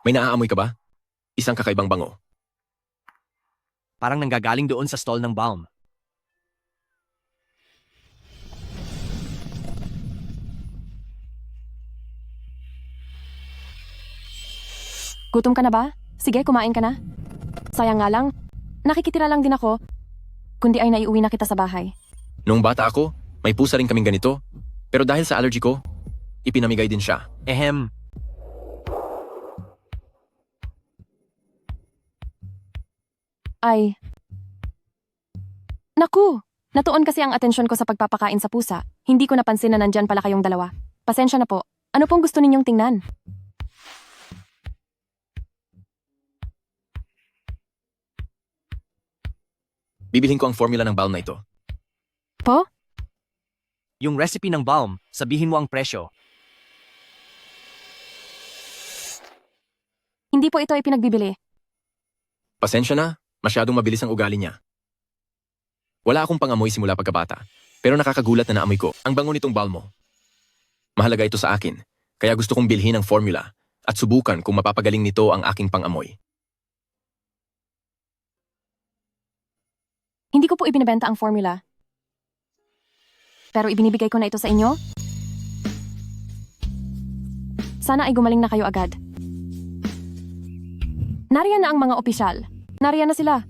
May naaamoy ka ba? Isang kakaibang bango. Parang nanggagaling doon sa stall ng balm. Gutom ka na ba? Sige, kumain ka na. Sayang nga lang, nakikitira lang din ako, kundi ay naiuwi na kita sa bahay. Noong bata ako, may pusa rin kaming ganito. Pero dahil sa allergy ko, ipinamigay din siya. Ehem. Ay. Naku! Natuon kasi ang atensyon ko sa pagpapakain sa pusa. Hindi ko napansin na nandyan pala kayong dalawa. Pasensya na po. Ano pong gusto ninyong tingnan? Bibilhin ko ang formula ng balm na ito. Po? Yung recipe ng balm, sabihin mo ang presyo. Hindi po ito ay pinagbibili. Pasensya na, masyadong mabilis ang ugali niya. Wala akong pangamoy simula pagkabata, pero nakakagulat na naamoy ko ang bango nitong balm mo. Mahalaga ito sa akin, kaya gusto kong bilhin ang formula at subukan kung mapapagaling nito ang aking pangamoy. Hindi ko po ibinebenta ang formula. Pero ibinibigay ko na ito sa inyo. Sana ay gumaling na kayo agad. Nariyan na ang mga opisyal. Nariyan na sila.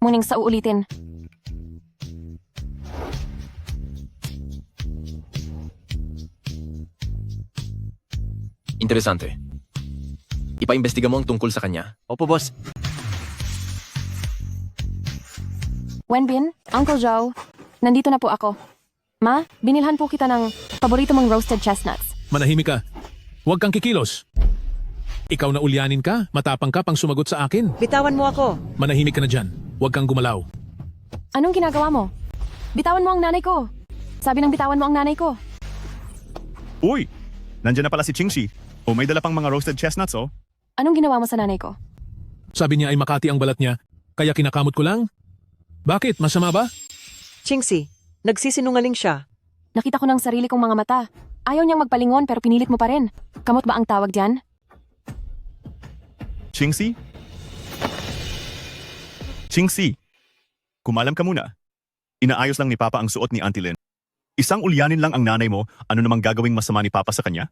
Muning sa uulitin. Interesante. Ipaimbestiga mo ang tungkol sa kanya. Opo, boss. Wenbin, Uncle Joe, nandito na po ako. Ma, binilhan po kita ng paborito mong roasted chestnuts. Manahimik ka. Huwag kang kikilos. Ikaw na ulyanin ka, matapang ka pang sumagot sa akin. Bitawan mo ako. Manahimik ka na dyan. Huwag kang gumalaw. Anong ginagawa mo? Bitawan mo ang nanay ko. Sabi ng bitawan mo ang nanay ko. Uy! Nandiyan na pala si Chingxi. O may dala pang mga roasted chestnuts, oh. Anong ginawa mo sa nanay ko? Sabi niya ay Makati ang balat niya, kaya kinakamot ko lang. Bakit? Masama ba? Chingxi, nagsisinungaling siya. Nakita ko ng sarili kong mga mata. Ayaw niyang magpalingon pero pinilit mo pa rin. Kamot ba ang tawag diyan? Chingxi? Chingxi, kumalam ka muna. Inaayos lang ni Papa ang suot ni Auntie Lynn. Isang ulyanin lang ang nanay mo, ano namang gagawing masama ni Papa sa kanya?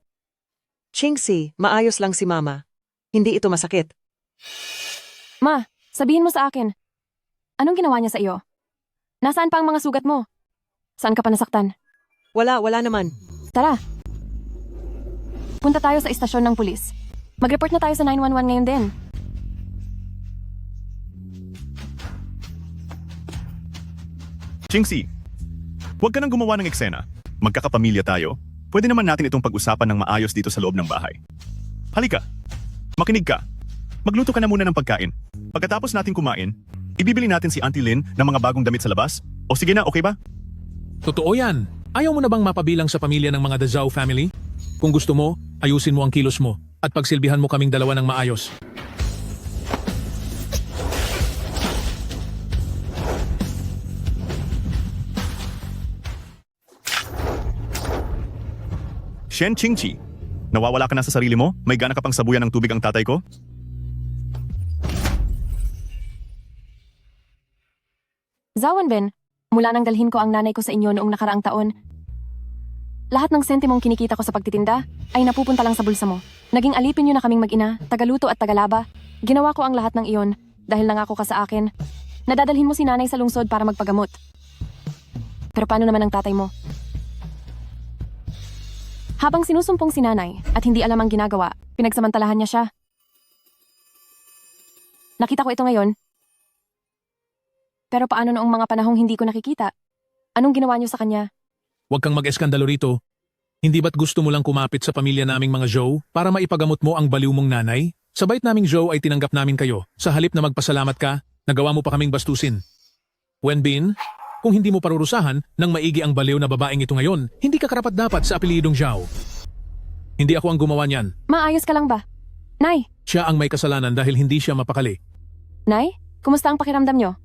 Chingxi, maayos lang si Mama. Hindi ito masakit. Ma, sabihin mo sa akin. Anong ginawa niya sa iyo? Nasaan pa ang mga sugat mo? Saan ka pa nasaktan? Wala naman. Tara. Punta tayo sa istasyon ng pulis. Mag-report na tayo sa 911 ngayon din. Chingxi, huwag ka nang gumawa ng eksena. Magkakapamilya tayo. Pwede naman natin itong pag-usapan ng maayos dito sa loob ng bahay. Halika, makinig ka. Magluto ka na muna ng pagkain. Pagkatapos natin kumain, ibibili natin si Auntie Lynn ng mga bagong damit sa labas. O sige na, okay ba? Totoo yan. Ayaw mo na bang mapabilang sa pamilya ng mga The Zhao family? Kung gusto mo, ayusin mo ang kilos mo at pagsilbihan mo kaming dalawa ng maayos. Shen Chingxi, nawawala ka na sa sarili mo? May gana ka pang sabuyan ng tubig ang tatay ko? Zawanben, mula nang dalhin ko ang nanay ko sa inyo noong nakaraang taon, lahat ng sentimong kinikita ko sa pagtitinda ay napupunta lang sa bulsa mo. Naging alipin niyo na kaming mag-ina, tagaluto at tagalaba. Ginawa ko ang lahat ng iyon dahil nangako ka sa akin. Nadadalhin mo si nanay sa lungsod para magpagamot. Pero paano naman ang tatay mo? Habang sinusumpong si nanay at hindi alam ang ginagawa, pinagsamantalahan niya siya. Nakita ko ito ngayon. Pero paano noong mga panahong hindi ko nakikita? Anong ginawa niyo sa kanya? Huwag kang mag-eskandalo rito. Hindi ba't gusto mo lang kumapit sa pamilya naming mga Zhou para maipagamot mo ang baliw mong nanay? Sa bait naming Zhou ay tinanggap namin kayo. Sa halip na magpasalamat ka, nagawa mo pa kaming bastusin. Wenbin, kung hindi mo parurusahan nang maigi ang baliw na babaeng ito ngayon, hindi ka karapat-dapat sa apelyidong Zhao. Hindi ako ang gumawa niyan. Maayos ka lang ba? Nay! Siya ang may kasalanan dahil hindi siya mapakali. Nay? Kumusta ang pakiramdam niyo?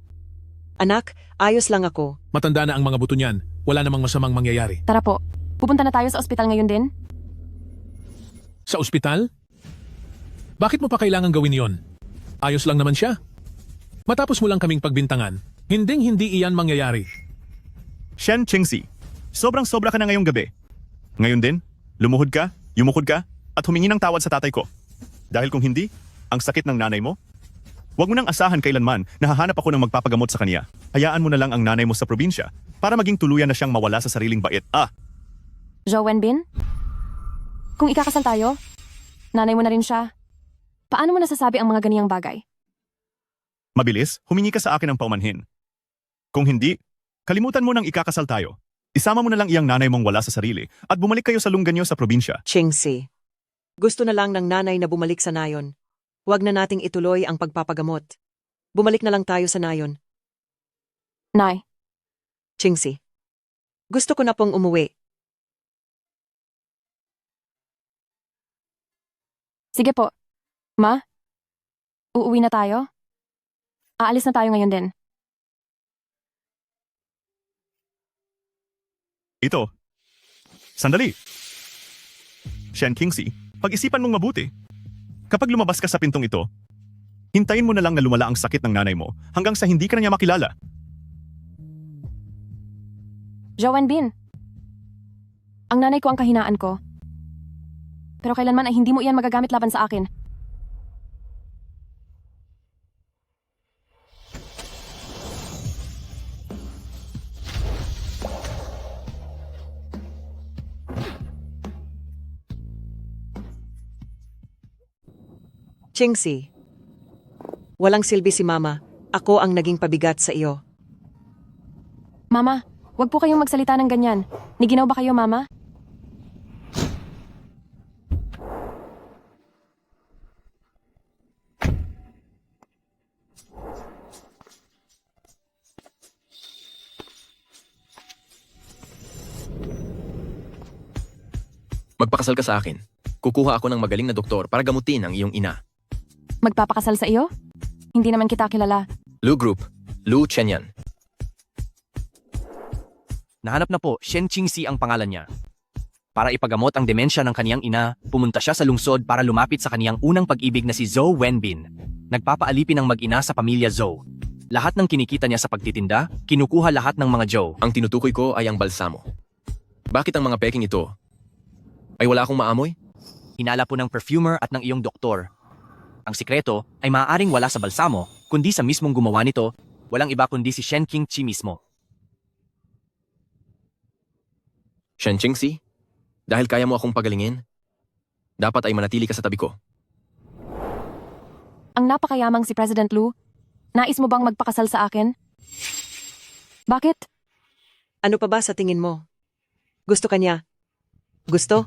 Anak, ayos lang ako. Matanda na ang mga buto niyan. Wala namang masamang mangyayari. Tara po. Pupunta na tayo sa ospital ngayon din. Sa ospital? Bakit mo pa kailangan gawin yon? Ayos lang naman siya. Matapos mo lang kaming pagbintangan, hinding-hindi iyan mangyayari. Shen Qingxi, sobrang-sobra ka na ngayong gabi. Ngayon din, lumuhod ka, yumukod ka, at humingi ng tawad sa tatay ko. Dahil kung hindi, ang sakit ng nanay mo, huwag mo nang asahan kailanman na hahanap ako ng magpapagamot sa kanya. Hayaan mo na lang ang nanay mo sa probinsya para maging tuluyan na siyang mawala sa sariling bait. Zhou Wenbin? Kung ikakasal tayo, nanay mo na rin siya. Paano mo nasasabi ang mga ganiyang bagay? Mabilis, humingi ka sa akin ng paumanhin. Kung hindi, kalimutan mo nang ikakasal tayo. Isama mo na lang iyang nanay mong wala sa sarili at bumalik kayo sa lunggan niyo sa probinsya. Qingxi, gusto na lang ng nanay na bumalik sa nayon. Huwag na nating ituloy ang pagpapagamot. Bumalik na lang tayo sa nayon. Nay, Qingxi, gusto ko na pong umuwi. sige po. Ma, uuwi na tayo? Aalis na tayo ngayon din. Ito. Sandali. Shen Qingxi, pag-isipan mong mabuti. Kapag lumabas ka sa pintong ito, hintayin mo na lang na lumala ang sakit ng nanay mo hanggang sa hindi ka na niya makilala. Zhou Wenbin, ang nanay ko ang kahinaan ko. Pero kailanman ay hindi mo iyan magagamit laban sa akin. Qingxi, walang silbi si Mama. Ako ang naging pabigat sa iyo. Mama, wag po kayong magsalita ng ganyan. Niginaw ba kayo, Mama? Magpakasal ka sa akin. Kukuha ako ng magaling na doktor para gamutin ang iyong ina. Magpapakasal sa iyo? Hindi naman kita kilala. Lu Group, Lu Chenyan. Nahanap na po, Shen Qingxi ang pangalan niya. Para ipagamot ang demensya ng kaniyang ina, pumunta siya sa lungsod para lumapit sa kaniyang unang pag-ibig na si Zhou Wenbin. Nagpapaalipin ang mag-ina sa pamilya Zhou. Lahat ng kinikita niya sa pagtitinda, kinukuha lahat ng mga Zhou. Ang tinutukoy ko ay ang balsamo. Bakit ang mga peking ito ay wala akong maamoy? Hinala po ng perfumer at ng iyong doktor. Ang sikreto ay maaaring wala sa balsamo, kundi sa mismong gumawa nito, walang iba kundi si Shen Qingxi mismo. Shen Qingxi, dahil kaya mo akong pagalingin, dapat ay manatili ka sa tabi ko. Ang napakayamang si President Lu, nais mo bang magpakasal sa akin? Bakit? Ano pa ba sa tingin mo? Gusto ka niya? Gusto?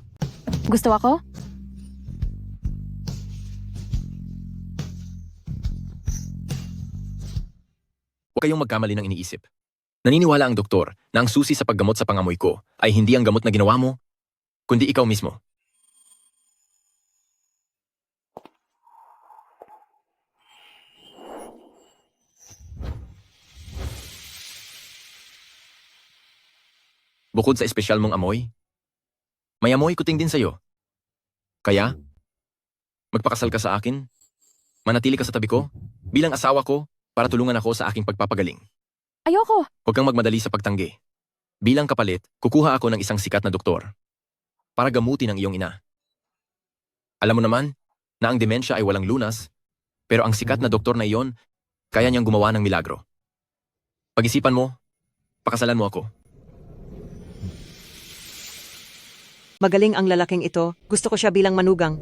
Gusto ako? Huwag kayong magkamali ng iniisip. Naniniwala ang doktor na ang susi sa paggamot sa pangamoy ko ay hindi ang gamot na ginawa mo, kundi ikaw mismo. Bukod sa espesyal mong amoy, may amoy kuting din sa'yo. Kaya, magpakasal ka sa akin, manatili ka sa tabi ko, bilang asawa ko, para tulungan ako sa aking pagpapagaling. Ayoko! Huwag kang magmadali sa pagtanggi. Bilang kapalit, kukuha ako ng isang sikat na doktor para gamutin ang iyong ina. Alam mo naman na ang demensya ay walang lunas, pero ang sikat na doktor na iyon, kaya niyang gumawa ng milagro. Pag-isipan mo, pakasalan mo ako. Magaling ang lalaking ito. Gusto ko siya bilang manugang.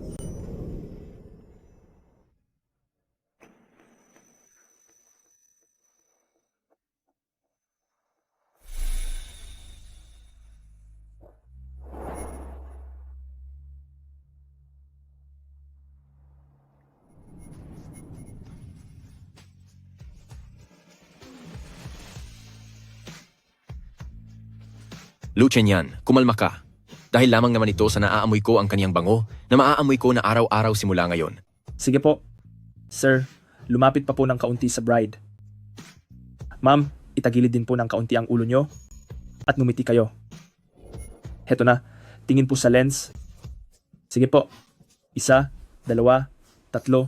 Lu Chenyan, kumalma ka. Dahil lamang naman ito sa naaamoy ko ang kaniyang bango na maaamoy ko na araw-araw simula ngayon. Sige po. Sir, lumapit pa po ng kaunti sa bride. Ma'am, itagilid din po ng kaunti ang ulo nyo at ngumiti kayo. Heto na, tingin po sa lens. Sige po, 1, 2, 3.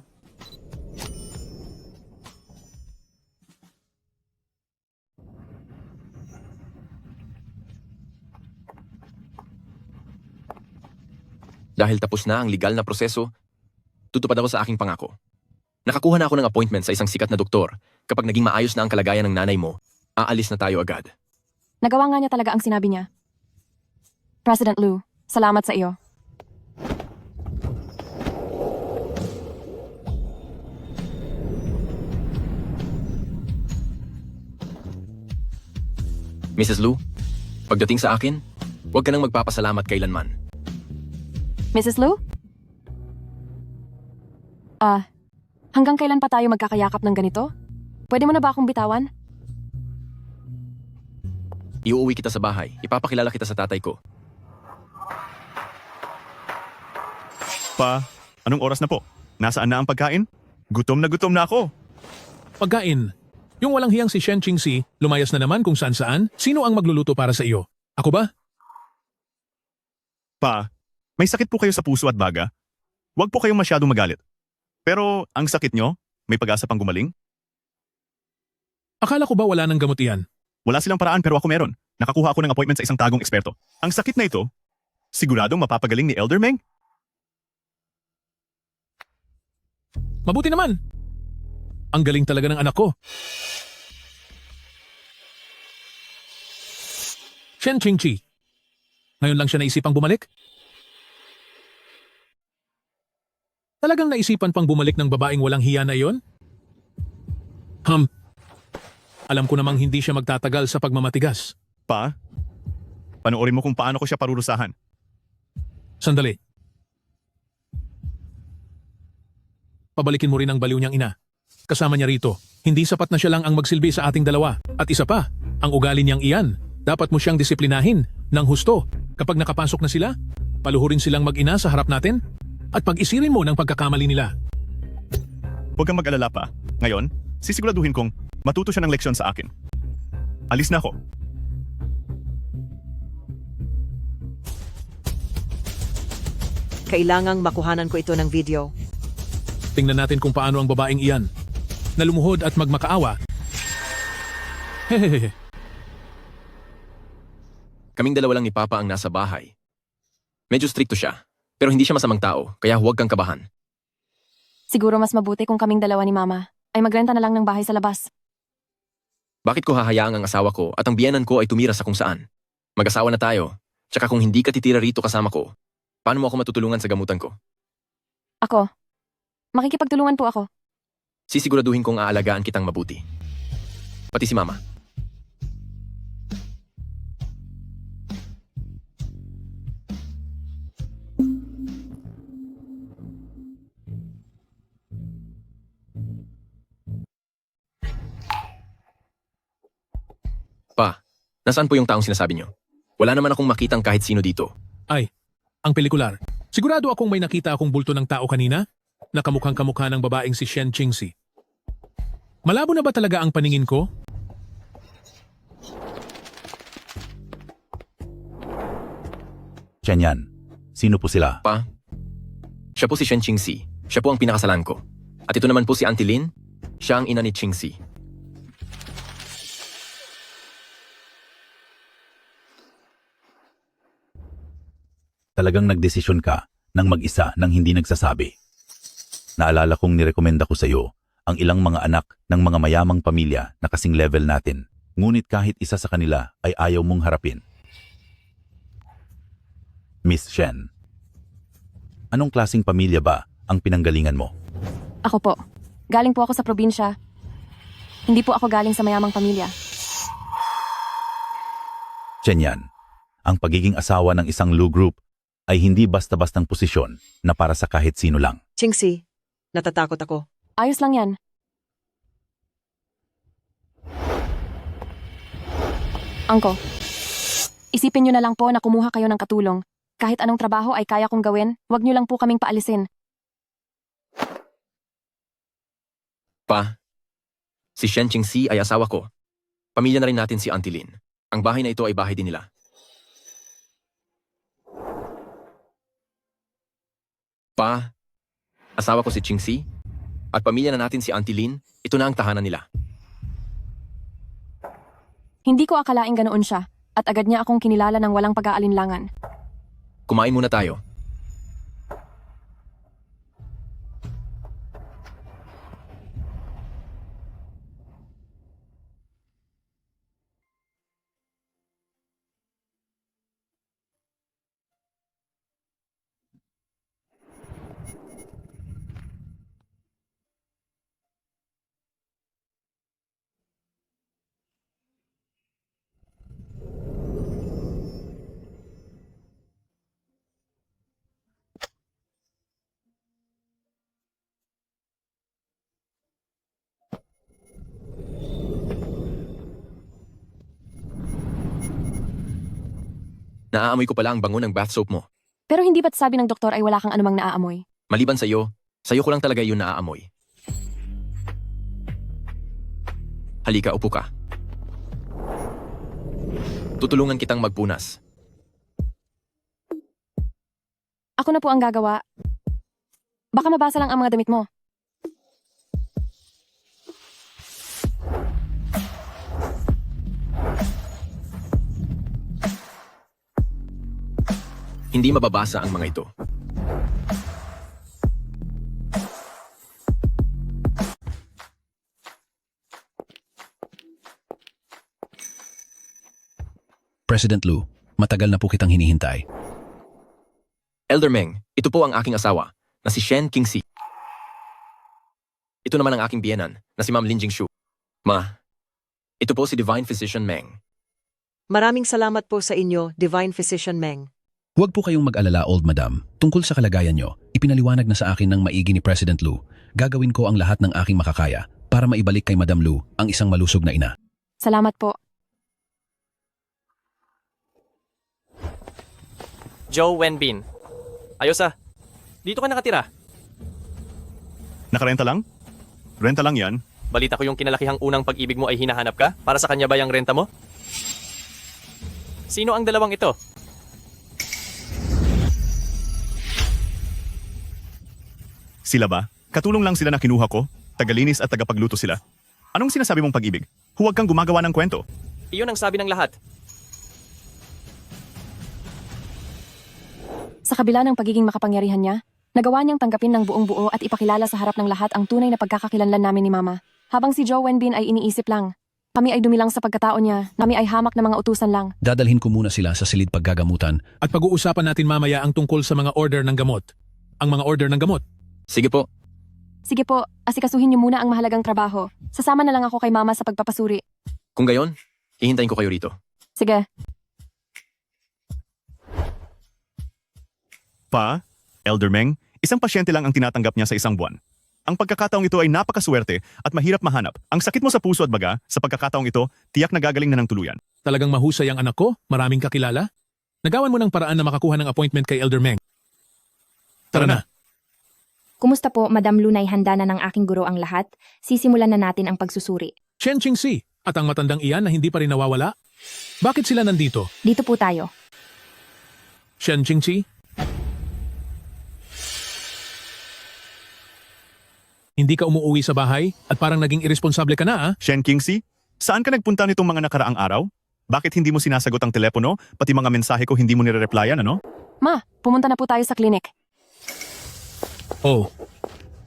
Dahil tapos na ang legal na proseso, tutupad ako sa aking pangako. Nakakuha na ako ng appointment sa isang sikat na doktor. Kapag naging maayos na ang kalagayan ng nanay mo, aalis na tayo agad. Nagawa nga niya talaga ang sinabi niya. President Liu, salamat sa iyo. Mrs. Lu, pagdating sa akin, huwag ka nang magpapasalamat kailanman. Mrs. Liu? Hanggang kailan pa tayo magkakayakap ng ganito? Pwede mo na ba akong bitawan? Iuuwi kita sa bahay. Ipapakilala kita sa tatay ko. Pa, anong oras na po? Nasaan na ang pagkain? Gutom na ako. Pagkain. Yung walang hiyang si Shen Qingxi, lumayas na naman kung saan-saan. Sino ang magluluto para sa iyo? Ako ba? Pa, may sakit po kayo sa puso at baga? Huwag po kayong masyadong magalit. Pero ang sakit nyo, may pag-asa pang gumaling? Akala ko ba wala nang gamot iyan? Wala silang paraan pero ako meron. Nakakuha ako ng appointment sa isang tagong eksperto. Ang sakit na ito, siguradong mapapagaling ni Elder Meng? Mabuti naman. Ang galing talaga ng anak ko. Shen Qingxi. Ngayon lang siya naisipang bumalik? Talagang naisipan pang bumalik ng babaeng walang hiya na iyon? Alam ko namang hindi siya magtatagal sa pagmamatigas. Pa, panoorin mo kung paano ko siya parurusahan. Sandali. Pabalikin mo rin ang baliw niyang ina. Kasama niya rito. Hindi sapat na siya lang ang magsilbi sa ating dalawa. At isa pa, ang ugali niyang iyan. Dapat mo siyang disiplinahin ng husto. Kapag nakapasok na sila, paluhurin silang mag-ina sa harap natin at pag-isirin mo ng pagkakamali nila. Huwag kang mag-alala pa. Ngayon, sisiguraduhin kong matuto siya ng leksyon sa akin. Alis na ako. Kailangang makuhanan ko ito ng video. Tingnan natin kung paano ang babaeng iyan na lumuhod at magmakaawa. Hehehe. Kaming dalawa lang ni Papa ang nasa bahay. Medyo stricto siya, pero hindi siya masamang tao, kaya huwag kang kabahan. Siguro mas mabuti kung kaming dalawa ni Mama ay magrenta na lang ng bahay sa labas. Bakit ko hahayaang ang asawa ko at ang biyenan ko ay tumira sa kung saan? Mag-asawa na tayo, tsaka kung hindi ka titira rito kasama ko, paano mo ako matutulungan sa gamutan ko? Ako. Makikipagtulungan po ako. Sisiguraduhin kong aalagaan kitang mabuti. Pati si Mama. Pa, nasaan po yung taong sinasabi niyo? Wala naman akong makitang kahit sino dito. Ay, ang pelikular. Sigurado akong may nakita akong bulto ng tao kanina na kamukhang kamukha ng babaeng si Shen Qingxi. Malabo na ba talaga ang paningin ko? Tiyan, sino po sila? Pa, siya po si Shen Qingxi. Siya po ang pinakasalan ko. At ito naman po si Auntie Lin. Siya ang ina ni Qingxi. Talagang nagdesisyon ka ng mag-isa nang hindi nagsasabi. Naalala kong nirekomenda ko sa iyo ang ilang mga anak ng mga mayamang pamilya na kasing level natin. Ngunit kahit isa sa kanila ay ayaw mong harapin. Miss Shen, anong klasing pamilya ba ang pinanggalingan mo? Ako po. Galing po ako sa probinsya. Hindi po ako galing sa mayamang pamilya. Tiyan, ang pagiging asawa ng isang Lu Group ay hindi basta-bastang posisyon na para sa kahit sino lang. Qingxi, natatakot ako. Ayos lang yan. Angko, isipin nyo na lang po na kumuha kayo ng katulong. Kahit anong trabaho ay kaya kong gawin, wag nyo lang po kaming paalisin. Pa, si Shen Qingxi ay asawa ko. Pamilya na rin natin si Auntie Lin. Ang bahay na ito ay bahay din nila. Pa, Asawa ko si Chingxi, at pamilya na natin si Auntie Lin, ito na ang tahanan nila. Hindi ko akalaing ganoon siya, at agad niya akong kinilala ng walang pag-aalinlangan. Kumain muna tayo. Naaamoy ko pala ang bango ng bath soap mo. Pero hindi ba't sabi ng doktor ay wala kang anumang naaamoy? Maliban sa iyo ko lang talaga yun naaamoy. Halika, upo ka. Tutulungan kitang magpunas. Ako na po ang gagawa. Baka mabasa lang ang mga damit mo. Hindi mababasa ang mga ito. President Lu, matagal na po kitang hinihintay. Elder Meng, ito po ang aking asawa, na si Shen Qingxi. Ito naman ang aking biyenan, na si Ma'am Lin Jingshu. Ito po si Divine Physician Meng. Maraming salamat po sa inyo, Divine Physician Meng. Huwag po kayong mag-alala, Old Madam. Tungkol sa kalagayan nyo, ipinaliwanag na sa akin ng maigi ni President Lu. Gagawin ko ang lahat ng aking makakaya para maibalik kay Madam Lu ang isang malusog na ina. Salamat po. Joe Wenbin. Ayos ah. Dito ka nakatira. Nakarenta lang? Renta lang yan. Balita ko yung kinalakihang unang pag-ibig mo ay hinahanap ka? Para sa kanya ba yung renta mo? Sino ang dalawang ito? Sila ba? Katulong lang sila na kinuha ko. Tagalinis at tagapagluto sila. Anong sinasabi mong pag-ibig? Huwag kang gumagawa ng kwento. Iyon ang sabi ng lahat. Sa kabila ng pagiging makapangyarihan niya, nagawa niyang tanggapin ng buong buo at ipakilala sa harap ng lahat ang tunay na pagkakakilanlan namin ni Mama. Habang si Joe Wenbin ay iniisip lang. Kami ay dumilang sa pagkatao niya, kami ay hamak na mga utusan lang. Dadalhin ko muna sila sa silid paggagamutan. At pag-uusapan natin mamaya ang tungkol sa mga order ng gamot. Ang mga order ng gamot. Sige po, Sige po, asikasuhin niyo muna ang mahalagang trabaho. Sasama na lang ako kay Mama sa pagpapasuri. kung gayon, hihintayin ko kayo rito. Sige. Pa, Elder Meng, isang pasyente lang ang tinatanggap niya sa isang buwan. Ang pagkakataong ito ay napakaswerte at mahirap mahanap. Ang sakit mo sa puso at baga, sa pagkakataong ito, tiyak na gagaling na ng tuluyan. Talagang mahusay ang anak ko, maraming kakilala. Nagawan mo ng paraan na makakuha ng appointment kay Elder Meng. Tara na. Kumusta po, Madam Lunay, handa na ng aking guro ang lahat? Sisimulan na natin ang pagsusuri. Shen Qingxi at ang matandang iyan na hindi pa rin nawawala. Bakit sila nandito? Dito po tayo. Shen Qingxi? Hindi ka umuwi sa bahay at parang naging irresponsable ka na, ah? Shen Qingxi, saan ka nagpunta nitong mga nakaraang araw? Bakit hindi mo sinasagot ang telepono? Pati mga mensahe ko hindi mo nire-replyan, ano? Ma, pumunta na po tayo sa klinik. Oh.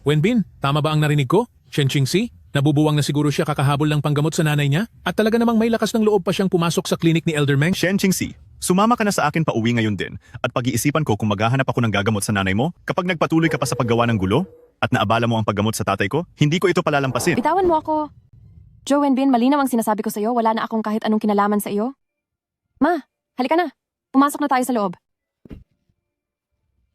Wenbin, tama ba ang narinig ko? Shen Qingxi? Nabubuwang na siguro siya kakahabol ng panggamot sa nanay niya? At talaga namang may lakas ng loob pa siyang pumasok sa klinik ni Elder Meng? Shen Qingxi, sumama ka na sa akin pauwi ngayon din at pag-iisipan ko kung maghahanap ako ng gagamot sa nanay mo kapag nagpatuloy ka pa sa paggawa ng gulo at naabala mo ang paggamot sa tatay ko, hindi ko ito palalampasin. Bitawan mo ako. Joe Wenbin, malinaw ang sinasabi ko sa iyo. Wala na akong kahit anong kinalaman sa iyo. Ma, halika na. Pumasok na tayo sa loob.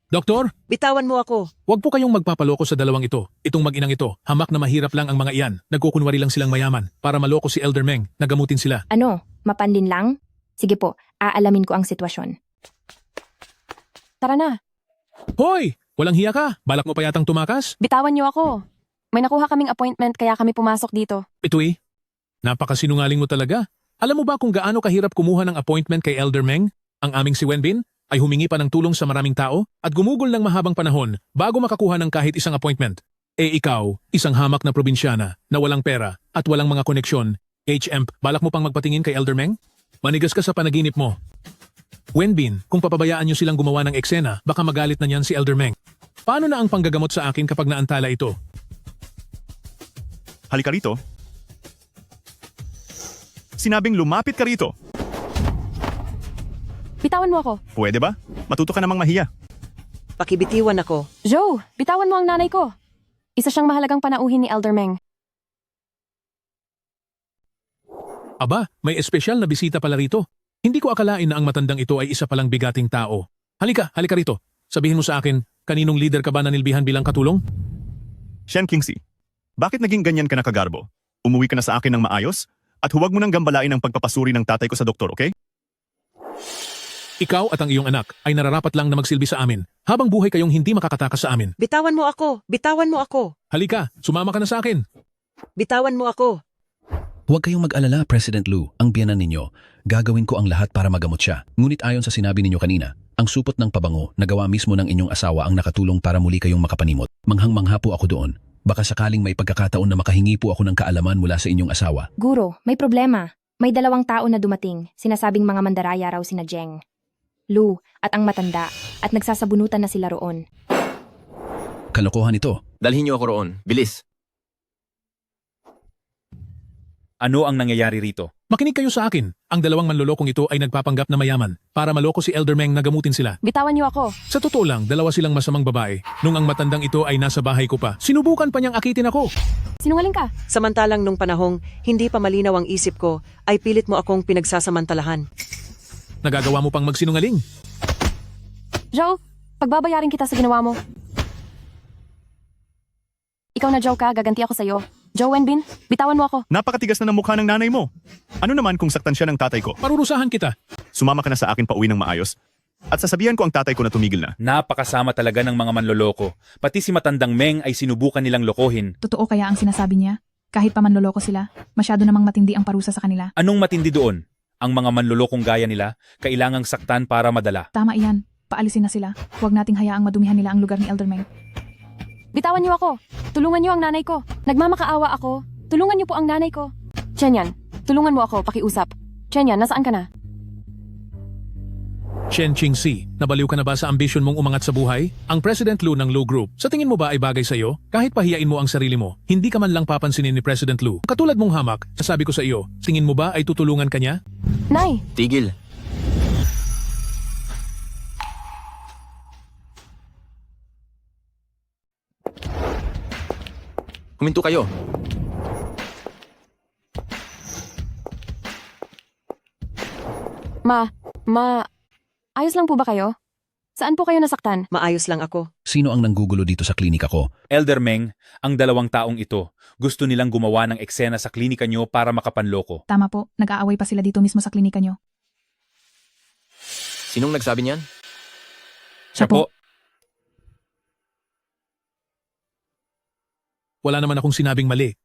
Doktor, Bitawan mo ako. huwag po kayong magpapaloko sa dalawang ito. Itong mag-inang ito, hamak na mahirap lang ang mga iyan. Nagkukunwari lang silang mayaman para maloko si Elder Meng, nagamutin sila. Ano, mapanlin lang? Sige po, aalamin ko ang sitwasyon. Tara na. Hoy! Walang hiya ka? Balak mo pa yatang tumakas? Bitawan niyo ako. May nakuha kaming appointment kaya kami pumasok dito. Itoy, napakasinungaling mo talaga. Alam mo ba kung gaano kahirap kumuha ng appointment kay Elder Meng? Ang aming si Wenbin? ay humingi pa ng tulong sa maraming tao at gumugol ng mahabang panahon bago makakuha ng kahit isang appointment. Ikaw, isang hamak na probinsyana na walang pera at walang mga koneksyon, balak mo pang magpatingin kay Elder Meng? Manigas ka sa panaginip mo. Wenbin, kung papabayaan niyo silang gumawa ng eksena, baka magalit na niyan si Elder Meng. Paano na ang panggagamot sa akin kapag naantala ito? Halika rito. Sinabing lumapit ka rito. Bitawan mo ako. Pwede ba? Matuto ka namang mahiya. Pakibitiwan ako. Joe, bitawan mo ang nanay ko. Isa siyang mahalagang panauhin ni Elder Meng. Aba, may espesyal na bisita pala rito. Hindi ko akalain na ang matandang ito ay isa palang bigating tao. Halika rito. Sabihin mo sa akin, kaninong leader ka ba nanilbihan bilang katulong? Shen Kingsley, bakit naging ganyan ka na kagarbo? Umuwi ka na sa akin ng maayos? At huwag mo nang gambalain ang pagpapasuri ng tatay ko sa doktor, okay? Ikaw at ang iyong anak ay nararapat lang na magsilbi sa amin habang buhay kayong hindi makakatakas sa amin. Bitawan mo ako! Bitawan mo ako! Halika, sumama ka na sa akin. Bitawan mo ako! Huwag kayong mag-alala, President Lu, ang biyanan ninyo. Gagawin ko ang lahat para magamot siya. Ngunit ayon sa sinabi ninyo kanina, ang supot ng pabango na gawa mismo ng inyong asawa ang nakatulong para muli kayong makapanimot. Manghang-mangha po ako doon. Baka sakaling may pagkakataon na makahingi po ako ng kaalaman mula sa inyong asawa. Guro, may problema. May 2 tao na dumating. Sinasabing mga mandaraya raw sina Jeng, Lu, at ang matanda. At nagsasabunutan na sila roon. Kalokohan ito. Dalhin niyo ako roon. Bilis. Ano ang nangyayari rito? Makinig kayo sa akin. Ang 2 manlolokong ito ay nagpapanggap na mayaman para maloko si Elder Meng na gamutin sila. Bitawan niyo ako. Sa totoo lang, 2 silang masamang babae. Nung ang matandang ito ay nasa bahay ko pa, sinubukan pa niyang akitin ako. Sinungaling ka. Samantalang nung panahong hindi pa malinaw ang isip ko, ay pilit mo akong pinagsasamantalahan. Nagagawa mo pang magsinungaling. Joe, pagbabayarin kita sa ginawa mo. Ikaw na Joe ka, gaganti ako sa'yo. Joe Wenbin, bitawan mo ako. Napakatigas na ng mukha ng nanay mo. Ano naman kung saktan siya ng tatay ko? Parurusahan kita. Sumama ka na sa akin pauwi ng maayos. At sasabihan ko ang tatay ko na tumigil na. Napakasama talaga ng mga manloloko. Pati si matandang Meng ay sinubukan nilang lokohin. Totoo kaya ang sinasabi niya? Kahit pa manloloko sila, masyado namang matindi ang parusa sa kanila. Anong matindi doon? Ang mga manlolokong gaya nila, kailangang saktan para madala. Tama iyan, paalisin na sila. Huwag nating hayaang madumihan nila ang lugar ni Elder Meng. Bitawan niyo ako. Tulungan niyo ang nanay ko. Nagmamakaawa ako. Tulungan niyo po ang nanay ko. Chenyan, tulungan mo ako, pakiusap. Chenyan, nasaan ka na? Shen Qingxi, nabaliw ka na ba sa ambisyon mong umangat sa buhay? Ang President Lu ng Lu Group, sa tingin mo ba ay bagay sa'yo? Kahit pahiyain mo ang sarili mo, hindi ka man lang papansinin ni President Lu. Katulad mong hamak, sasabi ko sa iyo, tingin mo ba ay tutulungan ka niya? Nay, Tigil. Huminto kayo. ayos lang po ba kayo? Saan po kayo nasaktan? Maayos lang ako. Sino ang nanggugulo dito sa klinika ko? Elder Meng, ang 2 taong ito, gusto nilang gumawa ng eksena sa klinika nyo para makapanloko. Tama po, nag-aaway pa sila dito mismo sa klinika nyo. Sinong nagsabi niyan? Siya po. Wala naman akong sinabing mali.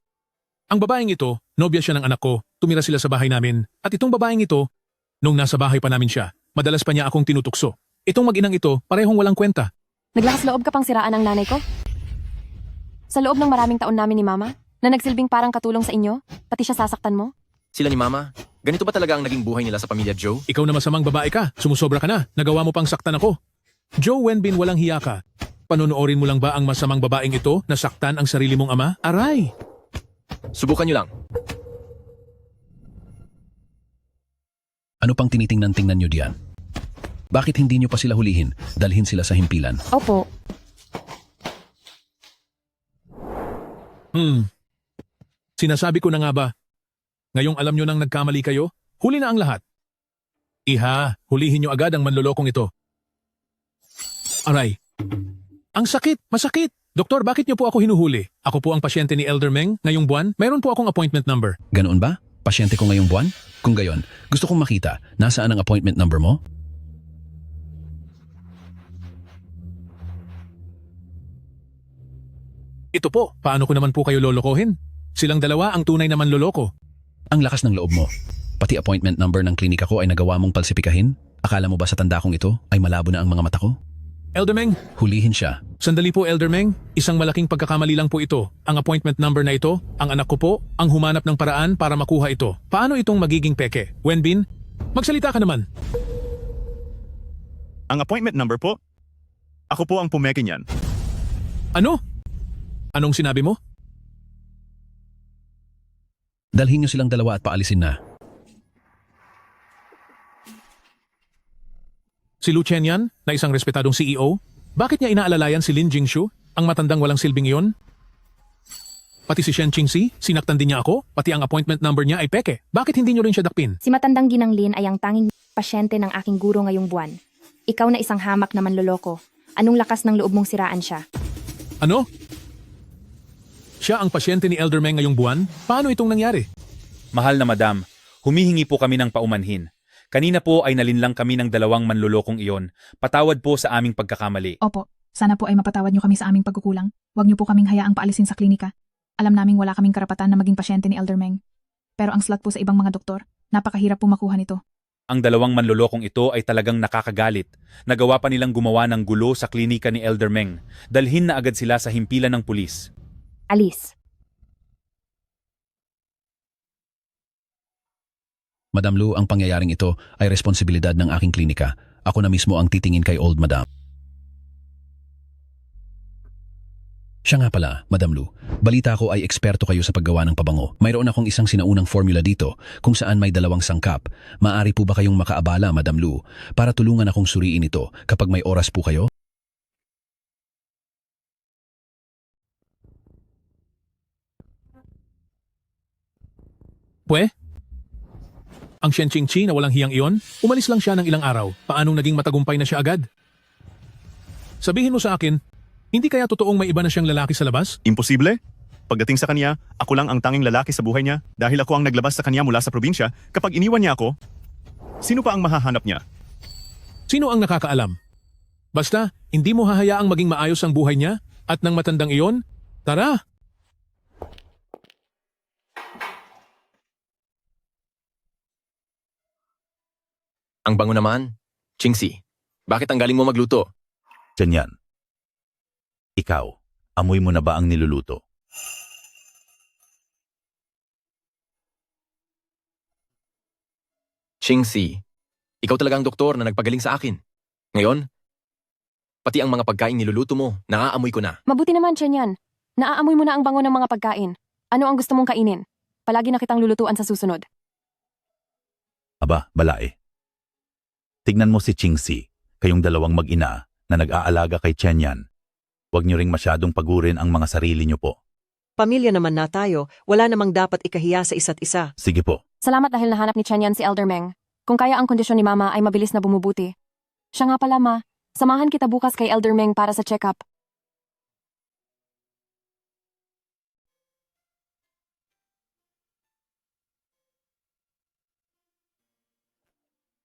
Ang babaeng ito, nobya siya ng anak ko, tumira sila sa bahay namin, at itong babaeng ito, nung nasa bahay pa namin siya, madalas pa niya akong tinutukso. Itong mag-inang ito, parehong walang kwenta. Naglakas loob ka pang siraan ang nanay ko? Sa loob ng maraming taon namin ni Mama, na nagsilbing parang katulong sa inyo, pati siya sasaktan mo? Sila ni Mama? Ganito ba talaga ang naging buhay nila sa pamilya Joe? Ikaw na masamang babae ka, sumusobra ka na, nagawa mo pang saktan ako. Joe Wenbin, walang hiya ka. Panonoorin mo lang ba ang masamang babaeng ito na saktan ang sarili mong ama? Aray! Subukan niyo lang. Ano pang tinitingnan-tingnan nyo diyan? Bakit hindi nyo pa sila hulihin? Dalhin sila sa himpilan. Opo. Sinasabi ko na nga ba? Ngayong alam nyo nang nagkamali kayo, huli na ang lahat. Iha, hulihin nyo agad ang manlolokong ito. Aray. Ang sakit, masakit. Doktor, bakit niyo po ako hinuhuli? Ako po ang pasyente ni Elder Meng ngayong buwan. Mayroon po akong appointment number. Ganoon ba? Pasyente ko ngayong buwan? Kung gayon, gusto kong makita, nasaan ang appointment number mo? Ito po, paano ko naman po kayo lolokohin? Silang 2 ang tunay na manloloko. Ang lakas ng loob mo. Pati appointment number ng klinika ko ay nagawa mong palsipikahin? Akala mo ba sa tanda kong ito ay malabo na ang mga mata ko? Elder Meng, Hulihin siya. sandali po Elder Meng. Isang malaking pagkakamali lang po ito. Ang appointment number na ito, ang anak ko po, ang humanap ng paraan para makuha ito. Paano itong magiging peke? Wenbin, magsalita ka naman. Ang appointment number po? Ako po ang pumeke niyan. Ano? Anong sinabi mo? Dalhin niyo silang dalawa at paalisin na. Si Lu Chen yan, na isang respetadong CEO? Bakit niya inaalalayan si Lin Jingshu, ang matandang walang silbing iyon? Pati si Shen Qingxi, sinaktan din niya ako, pati ang appointment number niya ay peke. Bakit hindi niyo rin siya dakpin? Si matandang Ginang Lin ay ang tanging pasyente ng aking guro ngayong buwan. Ikaw na isang hamak na manloloko. Anong lakas ng loob mong siraan siya? Ano? Siya ang pasyente ni Elder Meng ngayong buwan? Paano itong nangyari? Mahal na madam, humihingi po kami ng paumanhin. Kanina po ay nalinlang kami ng dalawang manlolokong iyon. Patawad po sa aming pagkakamali. Opo, sana po ay mapatawad niyo kami sa aming pagkukulang. Huwag niyo po kaming hayaang paalisin sa klinika. Alam naming wala kaming karapatan na maging pasyente ni Elder Meng. Pero ang slot po sa ibang mga doktor, napakahirap po makuha nito. Ang dalawang manlolokong ito ay talagang nakakagalit. Nagawa pa nilang gumawa ng gulo sa klinika ni Elder Meng. Dalhin na agad sila sa himpilan ng pulis. Alis. Madam Lu, ang pangyayaring ito ay responsibilidad ng aking klinika. Ako na mismo ang titingin kay Old Madam. Siya nga pala, Madam Lu. Balita ko ay eksperto kayo sa paggawa ng pabango. Mayroon akong isang sinaunang formula dito kung saan may dalawang sangkap. Maaari po ba kayong makaabala, Madam Lu, para tulungan akong suriin ito kapag may oras po kayo? Pwe? Ang Shen Qingqi na walang hiyang iyon, umalis lang siya ng ilang araw. Paanong naging matagumpay na siya agad? Sabihin mo sa akin, hindi kaya totoong may iba na siyang lalaki sa labas? Imposible? Pagdating sa kanya, ako lang ang tanging lalaki sa buhay niya dahil ako ang naglabas sa kanya mula sa probinsya. Kapag iniwan niya ako, sino pa ang mahahanap niya? Sino ang nakakaalam? Basta, hindi mo hahayaang maging maayos ang buhay niya at ng matandang iyon? Tara! Ang bango naman. Qingxi, bakit ang galing mo magluto? Diyan yan. Ikaw, amoy mo na ba ang niluluto? Qingxi, ikaw talaga ang doktor na nagpagaling sa akin. Ngayon, pati ang mga pagkain niluluto mo, naaamoy ko na. Mabuti naman, Chen yan. Naaamoy mo na ang bango ng mga pagkain. Ano ang gusto mong kainin? Palagi na kitang lulutuan sa susunod. Aba, balae. Tignan mo si Qingxi, kayong dalawang mag-ina na nag-aalaga kay Chen Yan. Huwag niyo ring masyadong pagurin ang mga sarili niyo po. Pamilya naman na tayo, wala namang dapat ikahiya sa isa't isa. Sige po. Salamat dahil nahanap ni Chen yan si Elder Meng. Kung kaya ang kondisyon ni Mama ay mabilis na bumubuti. Siya nga pala, Ma. Samahan kita bukas kay Elder Meng para sa check-up.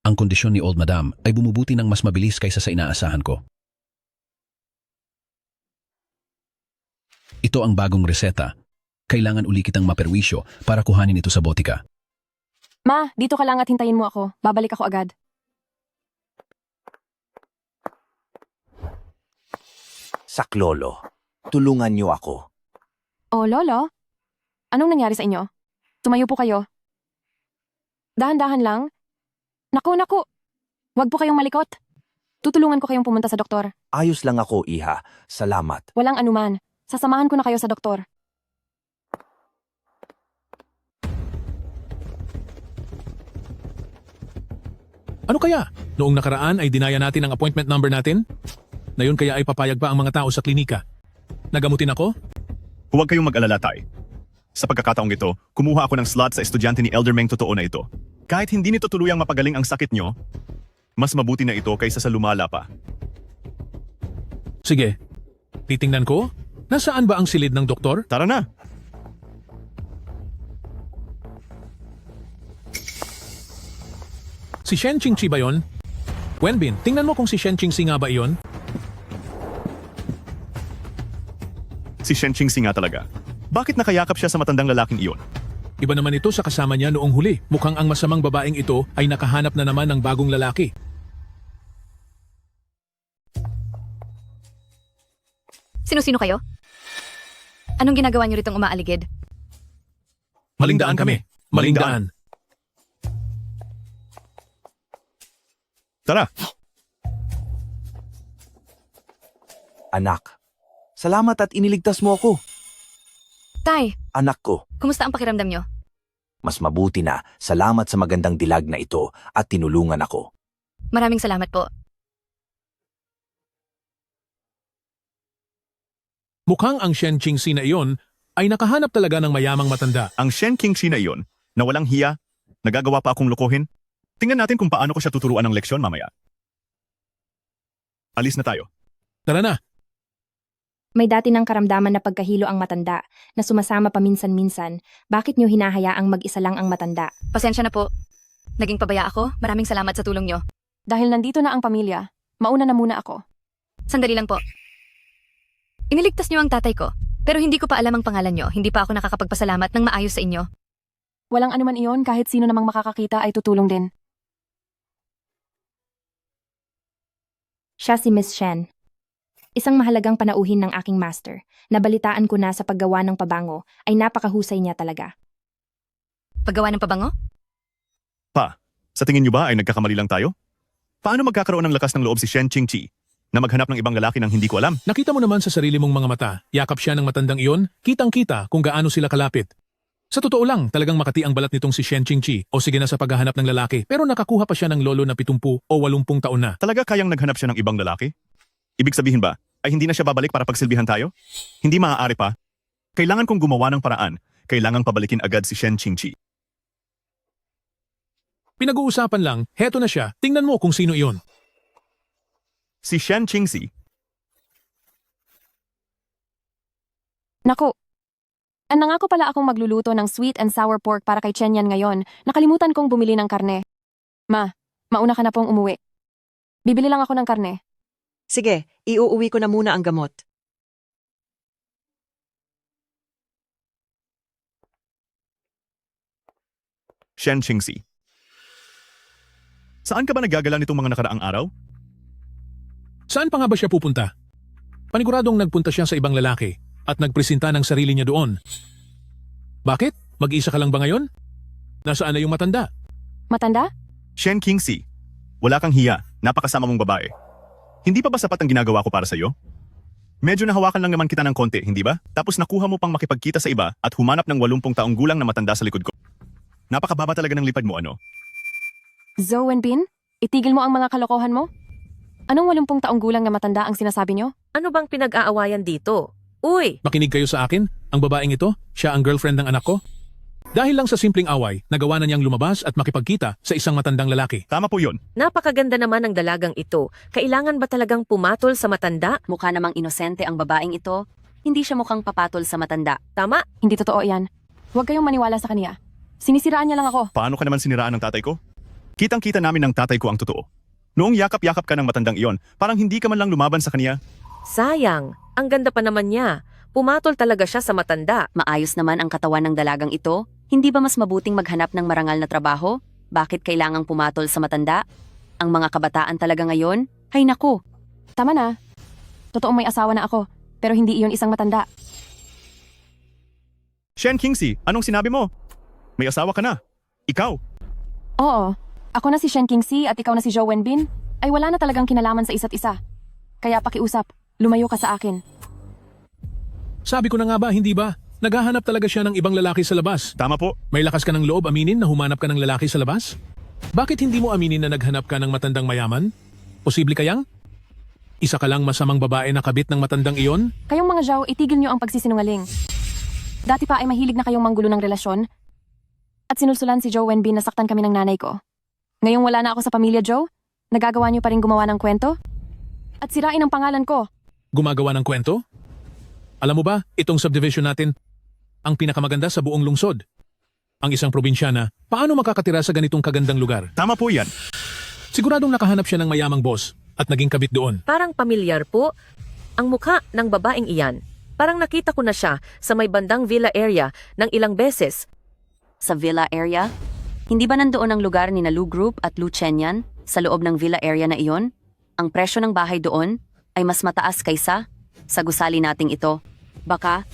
Ang kondisyon ni Old Madam ay bumubuti ng mas mabilis kaysa sa inaasahan ko. Ito ang bagong reseta. Kailangan uli kitang maperwisyo para kuhanin ito sa botika. Ma, dito ka lang at hintayin mo ako. Babalik ako agad. Saklolo, tulungan niyo ako. Oh, Lolo? Anong nangyari sa inyo? Tumayo po kayo. Dahan-dahan lang. Naku. Huwag po kayong malikot. Tutulungan ko kayong pumunta sa doktor. Ayos lang ako, Iha. Salamat. Walang anuman. Sasamahan ko na kayo sa doktor. Ano kaya? Noong nakaraan ay dinaya natin ang appointment number natin? Na yun kaya ay papayag pa ang mga tao sa klinika. Nagamutin ako? Huwag kayong mag-alala, Tay. Sa pagkakataong ito, kumuha ako ng slot sa estudyante ni Elder Meng totoo na ito. Kahit hindi nito tuluyang mapagaling ang sakit nyo, mas mabuti na ito kaysa sa lumala pa. Sige. Titingnan ko. Nasaan ba ang silid ng doktor? Tara na! Si Shen Qingqi ba yun? Wenbin, tingnan mo kung si Shen Qingxi nga ba yun? Si Shen Qingxi nga talaga. Bakit nakayakap siya sa matandang lalaking iyon? Iba naman ito sa kasama niya noong huli. Mukhang ang masamang babaeng ito ay nakahanap na naman ng bagong lalaki. Sino-sino kayo? Anong ginagawa niyo ritong umaaligid? Maling daan kami. Maling daan. Tara, Anak, salamat at iniligtas mo ako. Tay, Anak ko, kumusta ang pakiramdam niyo? mas mabuti na salamat sa magandang dilag na ito at tinulungan ako. Maraming salamat po. Mukhang ang Shen Qingxi na iyon ay nakahanap talaga ng mayamang matanda. ang Shen Qingxi na iyon, na walang hiya, nagagawa pa akong lokohin. Tingnan natin kung paano ko siya tuturuan ng leksyon mamaya. Alis na tayo. Tara na. May dati ng karamdaman na pagkahilo ang matanda, na sumasama paminsan-minsan. Bakit niyo hinahayaang mag-isa lang ang matanda? Pasensya na po. Naging pabaya ako. Maraming salamat sa tulong niyo. Dahil nandito na ang pamilya, mauna na muna ako. Sandali lang po. Iniligtas niyo ang tatay ko, pero hindi ko pa alam ang pangalan niyo. Hindi pa ako nakakapagpasalamat ng maayos sa inyo. Walang anuman iyon, kahit sino namang makakakita ay tutulong din. Siya si Miss Shen. Isang mahalagang panauhin ng aking master. Nabalitaan ko na sa paggawa ng pabango ay napakahusay niya talaga. Paggawa ng pabango? Sa tingin niyo ba ay nagkakamali lang tayo? Paano magkakaroon ng lakas ng loob si Shen Qingxi na maghanap ng ibang lalaki nang hindi ko alam? Nakita mo naman sa sarili mong mga mata, yakap siya ng matandang iyon, kitang-kita kung gaano sila kalapit. Sa totoo lang, talagang makati ang balat nitong si Shen Qingxi o sige na sa paghahanap ng lalaki pero nakakuha pa siya ng lolo na 70 o 80 taon na. Talaga kayang naghanap siya ng ibang lalaki? Ibig sabihin ba, ay hindi na siya babalik para pagsilbihan tayo? Hindi maaari pa. Kailangan kong gumawa ng paraan. Kailangang pabalikin agad si Shen Qingxi. Pinag-uusapan lang, heto na siya, tingnan mo kung sino iyon. Si Shen Qingxi, Naku! Nangako pala akong magluluto ng sweet and sour pork para kay Chenyan ngayon. Nakalimutan kong bumili ng karne. Ma, mauna ka na pong umuwi. Bibili lang ako ng karne. Sige, iuuwi ko na muna ang gamot. Shen Qingxi. Saan ka ba naggagala nitong mga nakaraang araw? Saan pa nga ba siya pupunta? Paniguradong nagpunta siya sa ibang lalaki at nagpresenta ng sarili niya doon. Bakit? Mag-isa ka lang ba ngayon? Nasaan na yung matanda? Matanda? Shen Qingxi, wala kang hiya, napakasama mong babae. Hindi pa ba sapat ang ginagawa ko para sa'yo? Medyo nahawakan lang naman kita ng konti, hindi ba? Tapos nakuha mo pang makipagkita sa iba at humanap ng 80 taong gulang na matanda sa likod ko. Napakababa talaga ng lipad mo, ano? Zhou Wenbin? Itigil mo ang mga kalokohan mo? Anong 80 taong gulang na matanda ang sinasabi niyo? Ano bang pinag-aawayan dito? Uy! Makinig kayo sa akin, ang babaeng ito, siya ang girlfriend ng anak ko. Dahil lang sa simpleng away, nagawa na niyang lumabas at makipagkita sa isang matandang lalaki. Tama po yun. Napakaganda naman ng dalagang ito. Kailangan ba talagang pumatol sa matanda? Mukha namang inosente ang babaeng ito. Hindi siya mukhang papatol sa matanda. Tama? Hindi totoo yan. Huwag kayong maniwala sa kaniya. Sinisiraan niya lang ako. Paano ka naman siniraan ng tatay ko? Kitang-kita namin ng tatay ko ang totoo. Noong yakap-yakap ka ng matandang iyon, parang hindi ka man lang lumaban sa kaniya. Sayang. Ang ganda pa naman niya. Pumatol talaga siya sa matanda. Maayos naman ang katawan ng dalagang ito. Hindi ba mas mabuting maghanap ng marangal na trabaho? Bakit kailangang pumatol sa matanda? Ang mga kabataan talaga ngayon? Hay naku! Tama na. Totoong may asawa na ako, pero hindi iyon isang matanda. Shen Qingxi, anong sinabi mo? May asawa ka na. Ikaw. Oo. Ako na si Shen Qingxi at ikaw na si Zhou Wenbin ay wala na talagang kinalaman sa isa't isa. Kaya pakiusap, lumayo ka sa akin. Sabi ko na nga ba, hindi ba? Naghahanap talaga siya ng ibang lalaki sa labas. Tama po. May lakas ka ng loob aminin na humanap ka ng lalaki sa labas? Bakit hindi mo aminin na naghanap ka ng matandang mayaman? Posible kayang? Isa ka lang masamang babae na kabit ng matandang iyon? Kayong mga Zhao, itigil niyo ang pagsisinungaling. Dati pa ay mahilig na kayong manggulo ng relasyon. At sinulsulan si Zhou Wenbin na saktan kami ng nanay ko. Ngayong wala na ako sa pamilya, Zhou, nagagawa niyo pa rin gumawa ng kwento? At sirain ang pangalan ko. Gumagawa ng kwento? Alam mo ba, itong subdivision natin, ang pinakamaganda sa buong lungsod. Ang isang probinsyana, paano makakatira sa ganitong kagandang lugar? Tama po yan. Siguradong nakahanap siya ng mayamang boss at naging kabit doon. Parang pamilyar po. Ang mukha ng babaeng iyan. Parang nakita ko na siya sa may bandang villa area ng ilang beses. Sa villa area? Hindi ba nandoon ang lugar ni na Lu Group at Lu Chenyan sa loob ng villa area na iyon? Ang presyo ng bahay doon ay mas mataas kaysa sa gusali nating ito. Baka,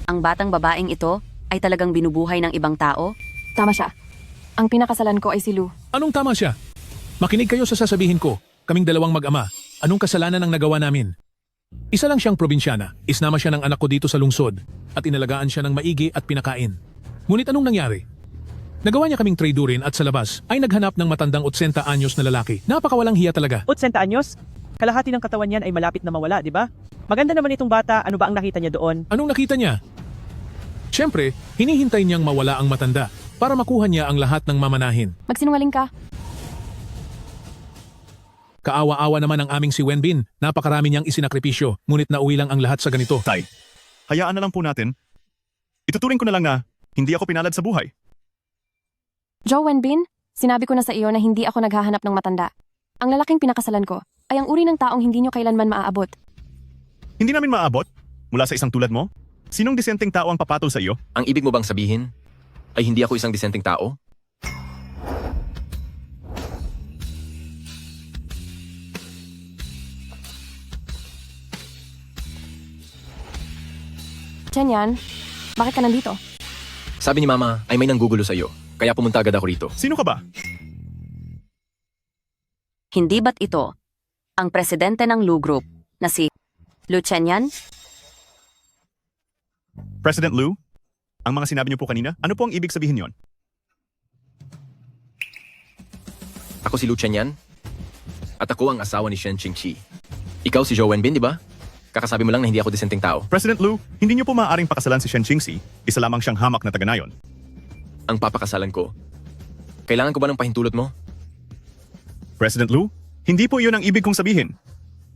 ang batang babaeng ito ay talagang binubuhay ng ibang tao? Tama siya. Ang pinakasalan ko ay si Lou. Anong tama siya? Makinig kayo sa sasabihin ko. Kaming dalawang mag-ama. Anong kasalanan ang nagawa namin? Isa lang siyang probinsyana. Isnama siya ng anak ko dito sa lungsod at inalagaan siya ng maigi at pinakain. Ngunit anong nangyari? Nagawa niya kaming tradurin at sa labas ay naghanap ng matandang 80 anyos na lalaki. Napakawalang hiya talaga. 80 anyos? Kalahati ng katawan niyan ay malapit na mawala, di ba? Maganda naman itong bata, ano ba ang nakita niya doon? Anong nakita niya? Siyempre, hinihintay niyang mawala ang matanda para makuha niya ang lahat ng mamanahin. Magsinungaling ka. Kaawa-awa naman ang aming si Wenbin. Napakarami niyang isinakripisyo, ngunit nauwi lang ang lahat sa ganito. Tay, hayaan na lang po natin. Ituturing ko na lang na hindi ako pinalad sa buhay. Joe Wenbin, sinabi ko na sa iyo na hindi ako naghahanap ng matanda. Ang lalaking pinakasalan ko ay ang uri ng taong hindi niyo kailanman maaabot. Hindi namin maabot? Mula sa isang tulad mo? Sinong disenteng tao ang papatol sa iyo? Ang ibig mo bang sabihin ay hindi ako isang disenteng tao? Chenyan, bakit ka nandito? Sabi ni Mama ay may nanggugulo sa iyo, kaya pumunta agad ako rito. Sino ka ba? Hindi ba't ito ang presidente ng Lu Group na si Lu Chenyan? President Lu? Ang mga sinabi niyo po kanina, ano po ang ibig sabihin yon? Ako si Lu Chenyan at ako ang asawa ni Shen Qingqi. Ikaw si Zhou Wenbin, di ba? Kakasabi mo lang na hindi ako disenteng tao. President Lu, hindi niyo po maaaring pakasalan si Shen Qingxi. Isa lamang siyang hamak na taga-nayon. Ang papakasalan ko. Kailangan ko ba ng pahintulot mo? President Lu, hindi po iyon ang ibig kong sabihin.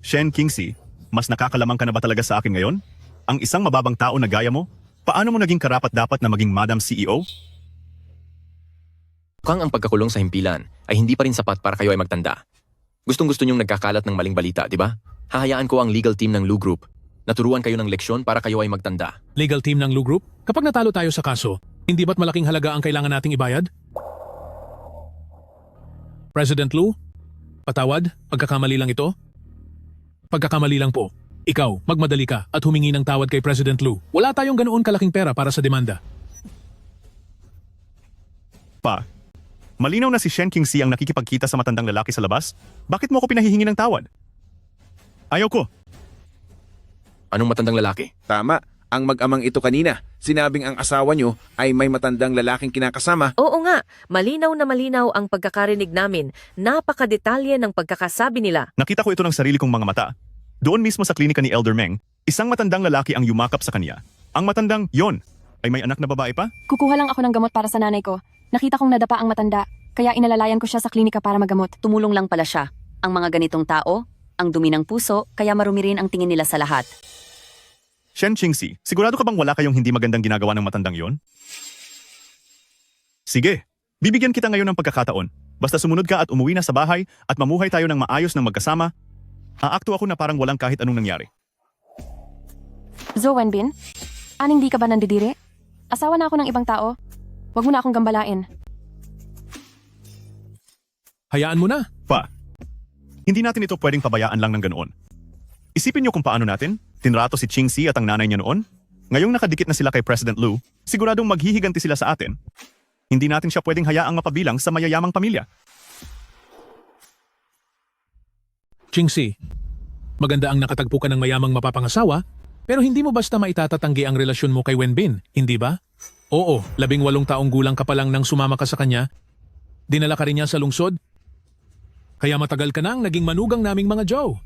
Shen Qingxi, mas nakakalamang ka na ba talaga sa akin ngayon? Ang isang mababang tao na gaya mo? Paano mo naging karapat-dapat na maging Madam CEO? Mukhang ang pagkakulong sa himpilan ay hindi pa rin sapat para kayo ay magtanda. Gustong-gusto niyong nagkakalat ng maling balita, di ba? Hahayaan ko ang legal team ng Lu Group. Naturuan kayo ng leksyon para kayo ay magtanda. Legal team ng Lu Group? Kapag natalo tayo sa kaso, hindi ba't malaking halaga ang kailangan nating ibayad? President Lu? Patawad? Pagkakamali lang ito? Pagkakamali lang po. Ikaw, magmadali ka at humingi ng tawad kay President Lu. Wala tayong ganoon kalaking pera para sa demanda. Pa, malinaw na si Shen Qingxi ang nakikipagkita sa matandang lalaki sa labas? Bakit mo ako pinahihingi ng tawad? Ayaw ko. Anong matandang lalaki? Tama, ang mag-amang ito kanina. Sinabing ang asawa nyo ay may matandang lalaking kinakasama. Oo nga, malinaw na malinaw ang pagkakarinig namin. Napakadetalye ng pagkakasabi nila. Nakita ko ito ng sarili kong mga mata. Doon mismo sa klinika ni Elder Meng, isang matandang lalaki ang yumakap sa kanya. Ang matandang yon ay may anak na babae pa? Kukuha lang ako ng gamot para sa nanay ko. Nakita kong nadapa ang matanda, kaya inalalayan ko siya sa klinika para magamot. Tumulong lang pala siya. Ang mga ganitong tao, ang dumi ng puso, kaya marumi rin ang tingin nila sa lahat. Shen Qingxi, sigurado ka bang wala kayong hindi magandang ginagawa ng matandang yon? Sige, bibigyan kita ngayon ng pagkakataon. Basta sumunod ka at umuwi na sa bahay at mamuhay tayo ng maayos ng magkasama, aakto ako na parang walang kahit anong nangyari. Zhou Wenbin, aning di ka ba nandidiri? Asawa na ako ng ibang tao. Huwag mo na akong gambalain. Hayaan mo na. Pa, hindi natin ito pwedeng pabayaan lang ng ganoon. Isipin niyo kung paano natin, tinrato si Qingxi at ang nanay niya noon. Ngayong nakadikit na sila kay President Lu, siguradong maghihiganti sila sa atin. Hindi natin siya pwedeng hayaang mapabilang sa mayayamang pamilya. Qingxi, maganda ang nakatagpo ka ng mayamang mapapangasawa, pero hindi mo basta maitatatanggi ang relasyon mo kay Wenbin, hindi ba? Oo, 18 taong gulang ka pa lang nang sumama ka sa kanya. Dinala ka rin niya sa lungsod. Kaya matagal ka nang naging manugang naming mga Joe.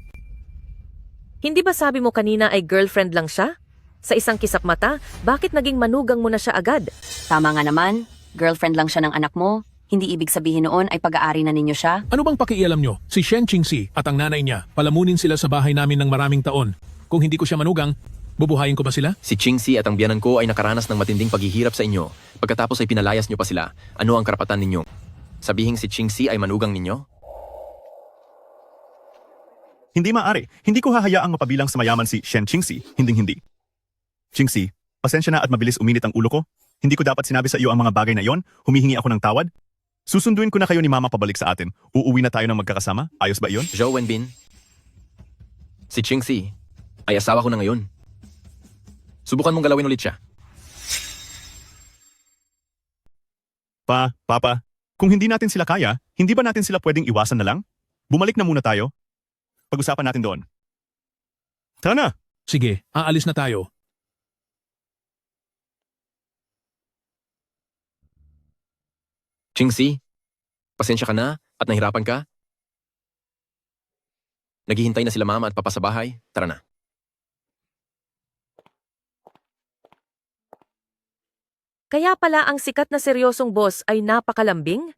Hindi ba sabi mo kanina ay girlfriend lang siya? Sa isang kisap mata, bakit naging manugang mo na siya agad? Tama nga naman, girlfriend lang siya ng anak mo. Hindi ibig sabihin noon ay pag-aari na ninyo siya. Ano bang pakialam nyo? Si Shen Qingxi at ang nanay niya, palamunin sila sa bahay namin ng maraming taon. Kung hindi ko siya manugang, bubuhayin ko ba sila? Si Qingxi at ang biyanan ko ay nakaranas ng matinding paghihirap sa inyo. Pagkatapos ay pinalayas niyo pa sila. Ano ang karapatan ninyo? Sabihing si Qingxi ay manugang ninyo? Hindi maaari. Hindi ko hahayaang mapabilang sa mayaman si Shen Qingxi. Hinding-hindi. Qingxi, pasensya na at mabilis uminit ang ulo ko. Hindi ko dapat sinabi sa iyo ang mga bagay na iyon. Humihingi ako ng tawad. Susunduin ko na kayo ni Mama pabalik sa atin. Uuwi na tayo ng magkakasama. Ayos ba iyon? Zhou Wenbin. Si Qingxi. ay asawa ko na ngayon. Subukan mong galawin ulit siya. Papa, kung hindi natin sila kaya, hindi ba natin sila pwedeng iwasan na lang? Bumalik na muna tayo. Pag-usapan natin doon. Tara na! Sige, aalis na tayo. Chingsi, pasensya ka na at nahirapan ka? Naghihintay na sila mama at papa sa bahay. Tara na. Kaya pala ang sikat na seryosong boss ay napakalambing?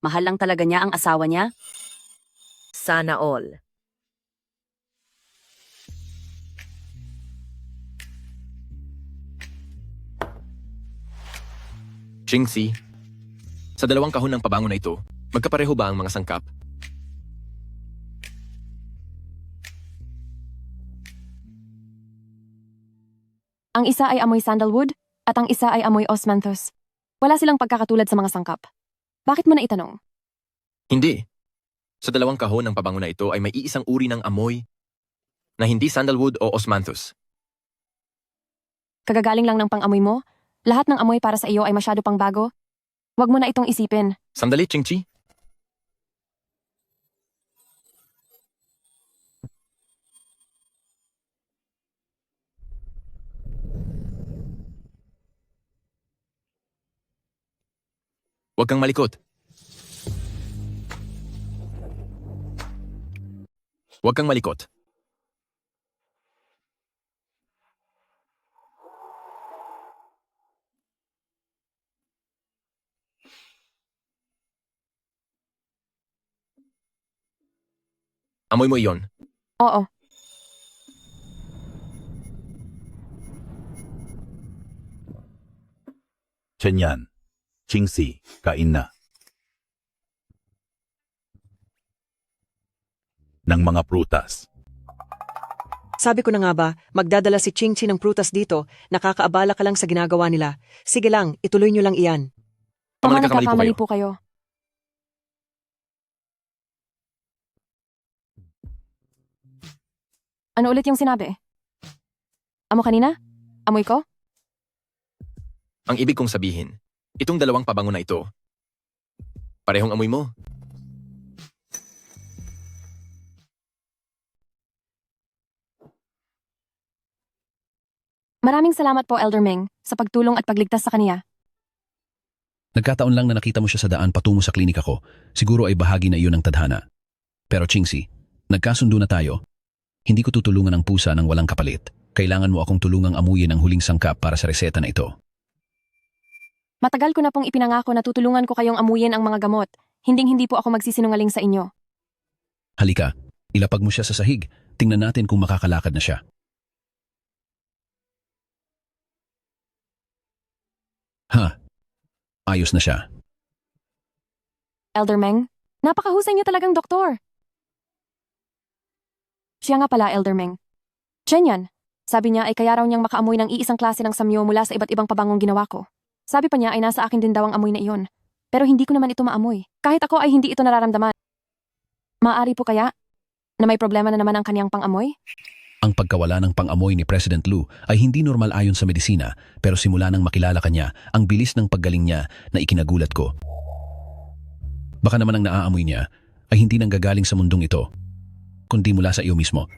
Mahal lang talaga niya ang asawa niya? Sana all. Chingsi, sa dalawang kahon ng pabango na ito, magkapareho ba ang mga sangkap? Ang isa ay amoy sandalwood at ang isa ay amoy osmanthus. Wala silang pagkakatulad sa mga sangkap. Bakit mo na itanong? Hindi. Sa dalawang kahon ng pabango na ito ay may iisang uri ng amoy na hindi sandalwood o osmanthus. Kagagaling lang ng pang-amoy mo? Lahat ng amoy para sa iyo ay masyado pang bago? Huwag mo na itong isipin. Sandali, Chingchi. Huwag kang malikot. Huwag kang malikot. Amoy mo iyon. Oo. Chenyan, Chingsi, kain na. Ng mga prutas. Sabi ko na nga ba, magdadala si Chingchi ng prutas dito, nakakaabala ka lang sa ginagawa nila. Sige lang, ituloy nyo lang iyan. Baka nagkakamali po kayo. Ano ulit yung sinabi? Amo kanina? Amoy ko? Ang ibig kong sabihin, itong dalawang pabango na ito, parehong amoy mo. Maraming salamat po, Elder Meng, sa pagtulong at pagligtas sa kaniya. Nagkataon lang na nakita mo siya sa daan patungo sa klinika ko. Siguro ay bahagi na iyon ng tadhana. Pero Chingsi, nagkasundo na tayo. Hindi ko tutulungan ang pusa ng walang kapalit. Kailangan mo akong tulungang amuyin ang huling sangkap para sa reseta na ito. Matagal ko na pong ipinangako na tutulungan ko kayong amuyin ang mga gamot. Hinding-hindi po ako magsisinungaling sa inyo. Halika, ilapag mo siya sa sahig. Tingnan natin kung makakalakad na siya. Ha, ayos na siya. Elder Meng, napakahusay niyo talagang doktor. Siya nga pala, Elder Meng. Chenyan, sabi niya ay kaya raw niyang makaamoy ng iisang klase ng samyo mula sa iba't ibang pabangong ginawa ko. Sabi pa niya ay nasa akin din daw ang amoy na iyon. Pero hindi ko naman ito maamoy. Kahit ako ay hindi ito nararamdaman. Maaari po kaya na may problema na naman ang kaniyang pang-amoy? Ang pagkawala ng pang-amoy ni President Lu ay hindi normal ayon sa medisina, pero simula nang makilala ka niya, ang bilis ng paggaling niya na ikinagulat ko. Baka naman ang naaamoy niya ay hindi nanggagaling sa mundong ito, kundi mula sa iyo mismo.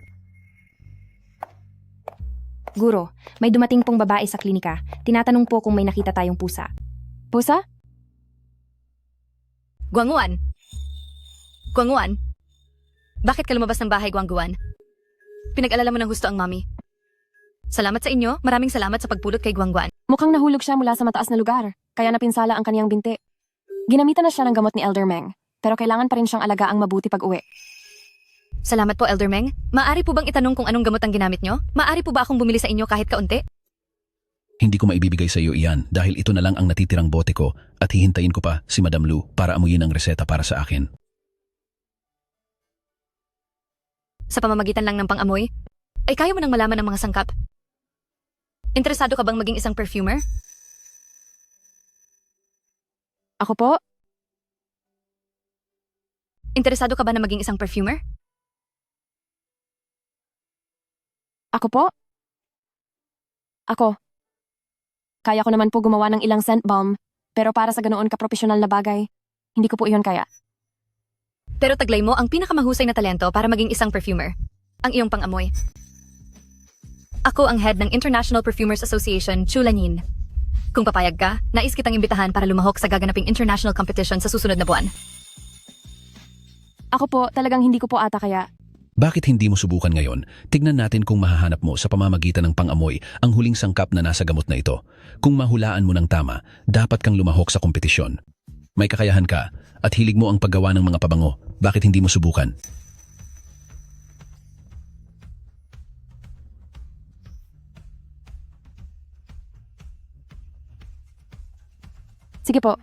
Guro, may dumating pong babae sa klinika. Tinatanong po kung may nakita tayong pusa. Pusa? Guanguan! Guanguan! Bakit ka lumabas ng bahay, Guanguan? Pinag-alala mo ng gusto ang mami. Salamat sa inyo. Maraming salamat sa pagpulot kay Guanguan. Mukhang nahulog siya mula sa mataas na lugar, kaya napinsala ang kaniyang binti. Ginamitan na siya ng gamot ni Elder Meng, pero kailangan pa rin siyang alagaang mabuti pag-uwi. Salamat po, Elder Meng. Maaari po bang itanong kung anong gamot ang ginamit nyo? Maaari po ba akong bumili sa inyo kahit kaunti? Hindi ko maibibigay sa iyo iyan dahil ito na lang ang natitirang bote ko at hihintayin ko pa si Madam Lu para amuyin ang reseta para sa akin. Sa pamamagitan lang ng pang-amoy? Ay kaya mo nang malaman ng mga sangkap? Interesado ka bang maging isang perfumer? Ako po? Interesado ka ba na maging isang perfumer? Ako po? Ako. Kaya ko naman po gumawa ng ilang scent bomb, pero para sa ganoon kapropesyonal na bagay, hindi ko po iyon kaya. Pero taglay mo ang pinakamahusay na talento para maging isang perfumer. Ang iyong pangamoy. Ako ang head ng International Perfumers Association, Chulanin. Kung papayag ka, nais kitang imbitahan para lumahok sa gaganaping international competition sa susunod na buwan. Ako po, talagang hindi ko po ata kaya. Bakit hindi mo subukan ngayon? Tignan natin kung mahahanap mo sa pamamagitan ng pangamoy ang huling sangkap na nasa gamot na ito. Kung mahulaan mo ng tama, dapat kang lumahok sa kompetisyon. May kakayahan ka at hilig mo ang paggawa ng mga pabango. Bakit hindi mo subukan? Sige po.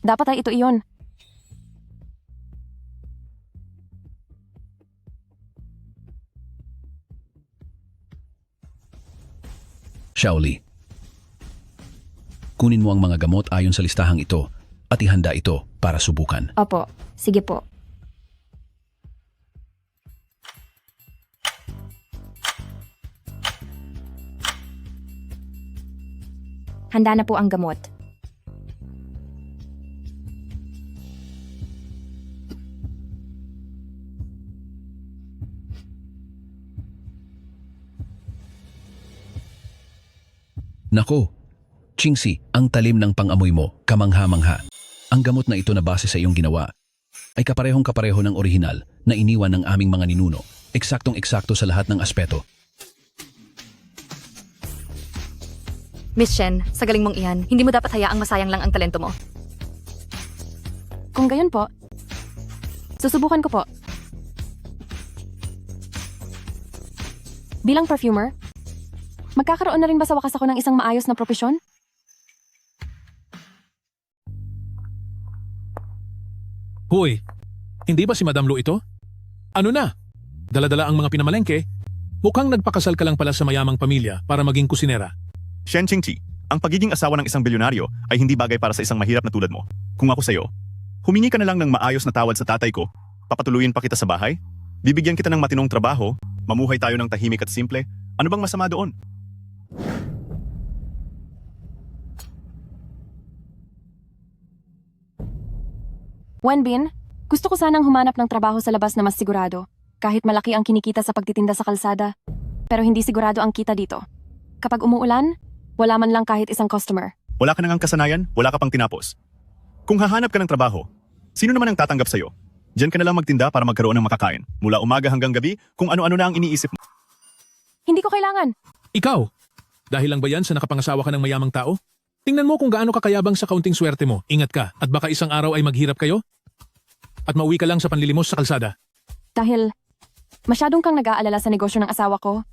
Dapat ay ito iyon. Shaoli. Kunin mo ang mga gamot ayon sa listahang ito at ihanda ito para subukan. Opo, sige po. Handa na po ang gamot. Nako, Chingsi, ang talim ng pangamoy mo, kamangha-mangha. Ang gamot na ito na base sa iyong ginawa ay kaparehong-kapareho ng orihinal na iniwan ng aming mga ninuno. Eksaktong-eksakto sa lahat ng aspeto. Miss Shen, sa galing mong iyan, hindi mo dapat hayaang masayang lang ang talento mo. Kung gayon po, susubukan ko po. Bilang perfumer, magkakaroon na rin ba sa wakas ako ng isang maayos na propesyon? Hoy, hindi ba si Madam Lu ito? Ano na? Daladala ang mga pinamalengke? Mukhang nagpakasal ka lang pala sa mayamang pamilya para maging kusinera. Shen Qingqi, ang pagiging asawa ng isang bilyonaryo ay hindi bagay para sa isang mahirap na tulad mo. Kung ako sa'yo, humingi ka na lang ng maayos na tawad sa tatay ko, papatuloyin pa kita sa bahay, bibigyan kita ng matinong trabaho, mamuhay tayo ng tahimik at simple, ano bang masama doon? Wenbin, gusto ko sanang humanap ng trabaho sa labas na mas sigurado, kahit malaki ang kinikita sa pagtitinda sa kalsada, pero hindi sigurado ang kita dito. Kapag umuulan, wala man lang kahit isang customer. Wala ka nang kasanayan, wala ka pang tinapos. Kung hahanap ka ng trabaho, sino naman ang tatanggap sa'yo? Diyan ka na lang magtinda para magkaroon ng makakain. Mula umaga hanggang gabi, kung ano-ano na ang iniisip mo. Hindi ko kailangan. Ikaw, dahil lang ba yan sa nakapangasawa ka ng mayamang tao? Tingnan mo kung gaano kakayabang sa kaunting swerte mo. Ingat ka at baka isang araw ay maghirap kayo at mauwi ka lang sa panlilimos sa kalsada. Dahil masyadong kang nag-aalala sa negosyo ng asawa ko.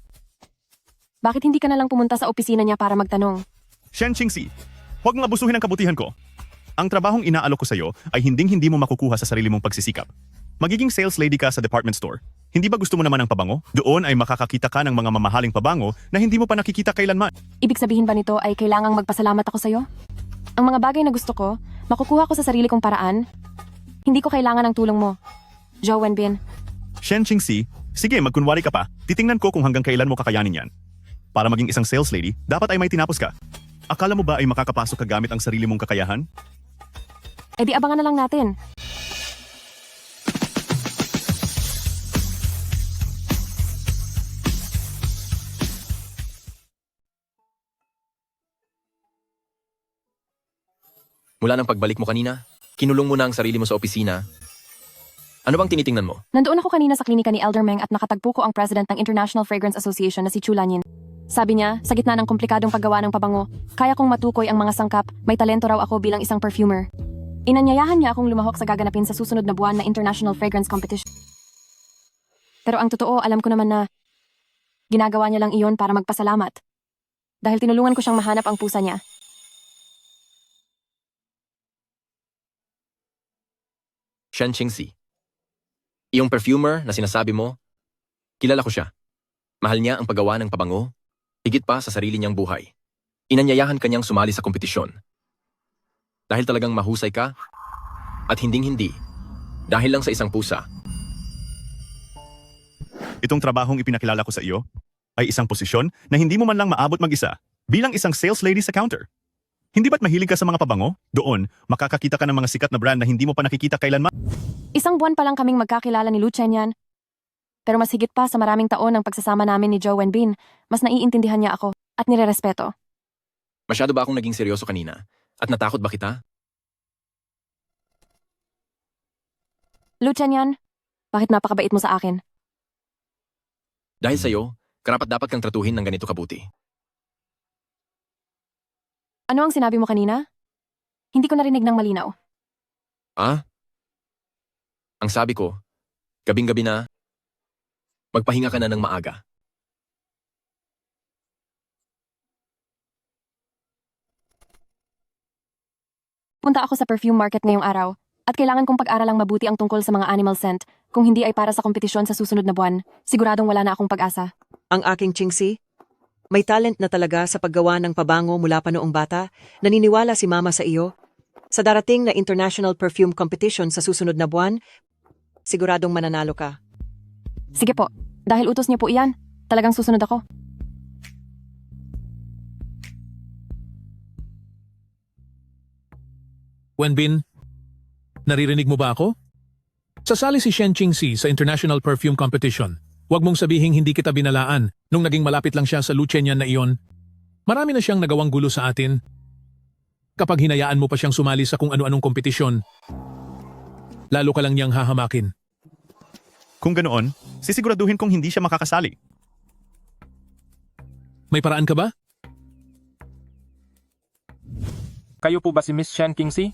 Bakit hindi ka na lang pumunta sa opisina niya para magtanong? Shen Qingxi, huwag mong abusuhin ang kabutihan ko. Ang trabahong inaalok ko sa'yo ay hinding-hindi mo makukuha sa sarili mong pagsisikap. Magiging sales lady ka sa department store. Hindi ba gusto mo naman ng pabango? Doon ay makakakita ka ng mga mamahaling pabango na hindi mo pa nakikita kailanman. Ibig sabihin ba nito ay kailangang magpasalamat ako sa'yo? Ang mga bagay na gusto ko, makukuha ko sa sarili kong paraan. Hindi ko kailangan ng tulong mo. Zhou Wenbin. Shen Qingxi, sige magkunwari ka pa. Titingnan ko kung hanggang kailan mo kakayanin yan. Para maging isang sales lady, dapat ay may tinapos ka. Akala mo ba ay makakapasok ka gamit ang sarili mong kakayahan? E di abangan na lang natin. Mula ng pagbalik mo kanina, kinulong mo na ang sarili mo sa opisina. Ano bang tinitingnan mo? Nandoon ako kanina sa klinika ni Elder Meng at nakatagpo ko ang president ng International Fragrance Association na si Chu Lanyin. Sabi niya, sa gitna ng komplikadong paggawa ng pabango, kaya kong matukoy ang mga sangkap, may talento raw ako bilang isang perfumer. Inanyayahan niya akong lumahok sa gaganapin sa susunod na buwan na International Fragrance Competition. Pero ang totoo, alam ko naman na ginagawa niya lang iyon para magpasalamat. Dahil tinulungan ko siyang mahanap ang pusa niya. Shen Qingxi. Iyong perfumer na sinasabi mo, kilala ko siya. Mahal niya ang paggawa ng pabango, higit pa sa sarili niyang buhay. Inanyayahan kanyang sumali sa kompetisyon. Dahil talagang mahusay ka, at hinding-hindi, dahil lang sa isang pusa. Itong trabahong ipinakilala ko sa iyo ay isang posisyon na hindi mo man lang maabot mag-isa bilang isang sales lady sa counter. Hindi ba't mahilig ka sa mga pabango? Doon, makakakita ka ng mga sikat na brand na hindi mo pa nakikita kailanman. Isang buwan pa lang kaming magkakilala ni Lu Chenyan. Pero mas higit pa sa maraming taon ng pagsasama namin ni Zhou Wenbin, mas naiintindihan niya ako at nirerespeto. Masyado ba akong naging seryoso kanina? At natakot ba kita? Lu Chenyan, bakit napakabait mo sa akin? Dahil sa'yo, karapat-dapat kang tratuhin ng ganito kabuti. Ano ang sinabi mo kanina? Hindi ko narinig ng malinaw. Ah? Ang sabi ko, gabing-gabi na, magpahinga ka na ng maaga. Punta ako sa perfume market ngayong araw at kailangan kong pag-aralang mabuti ang tungkol sa mga animal scent. Kung hindi ay para sa kompetisyon sa susunod na buwan, siguradong wala na akong pag-asa. Ang aking Qingxi, may talent na talaga sa paggawa ng pabango mula pa noong bata. Naniniwala si Mama sa iyo. Sa darating na International Perfume Competition sa susunod na buwan, siguradong mananalo ka. Sige po, dahil utos niyo po iyan, talagang susunod ako. Wenbin, naririnig mo ba ako? Sasali si Shen Qingxi sa International Perfume Competition. Huwag mong sabihing hindi kita binalaan nung naging malapit lang siya sa Lu Chenyan na iyon. Marami na siyang nagawang gulo sa atin. Kapag hinayaan mo pa siyang sumali sa kung ano-anong kompetisyon, lalo ka lang niyang hahamakin. Kung ganoon, sisiguraduhin kong hindi siya makakasali. May paraan ka ba? Kayo po ba si Miss Shen Qingxi?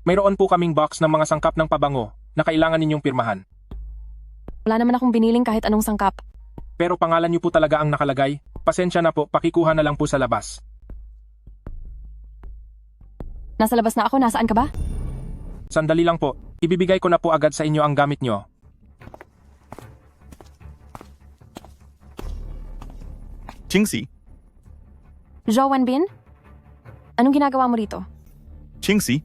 Mayroon po kaming box ng mga sangkap ng pabango na kailangan ninyong pirmahan. Wala naman akong biniling kahit anong sangkap. Pero pangalan niyo po talaga ang nakalagay. Pasensya na po, pakikuha na lang po sa labas. Nasa labas na ako, nasaan ka ba? Sandali lang po, ibibigay ko na po agad sa inyo ang gamit nyo. Qingxi, Zhou Wenbin? Anong ginagawa mo rito? Qingxi,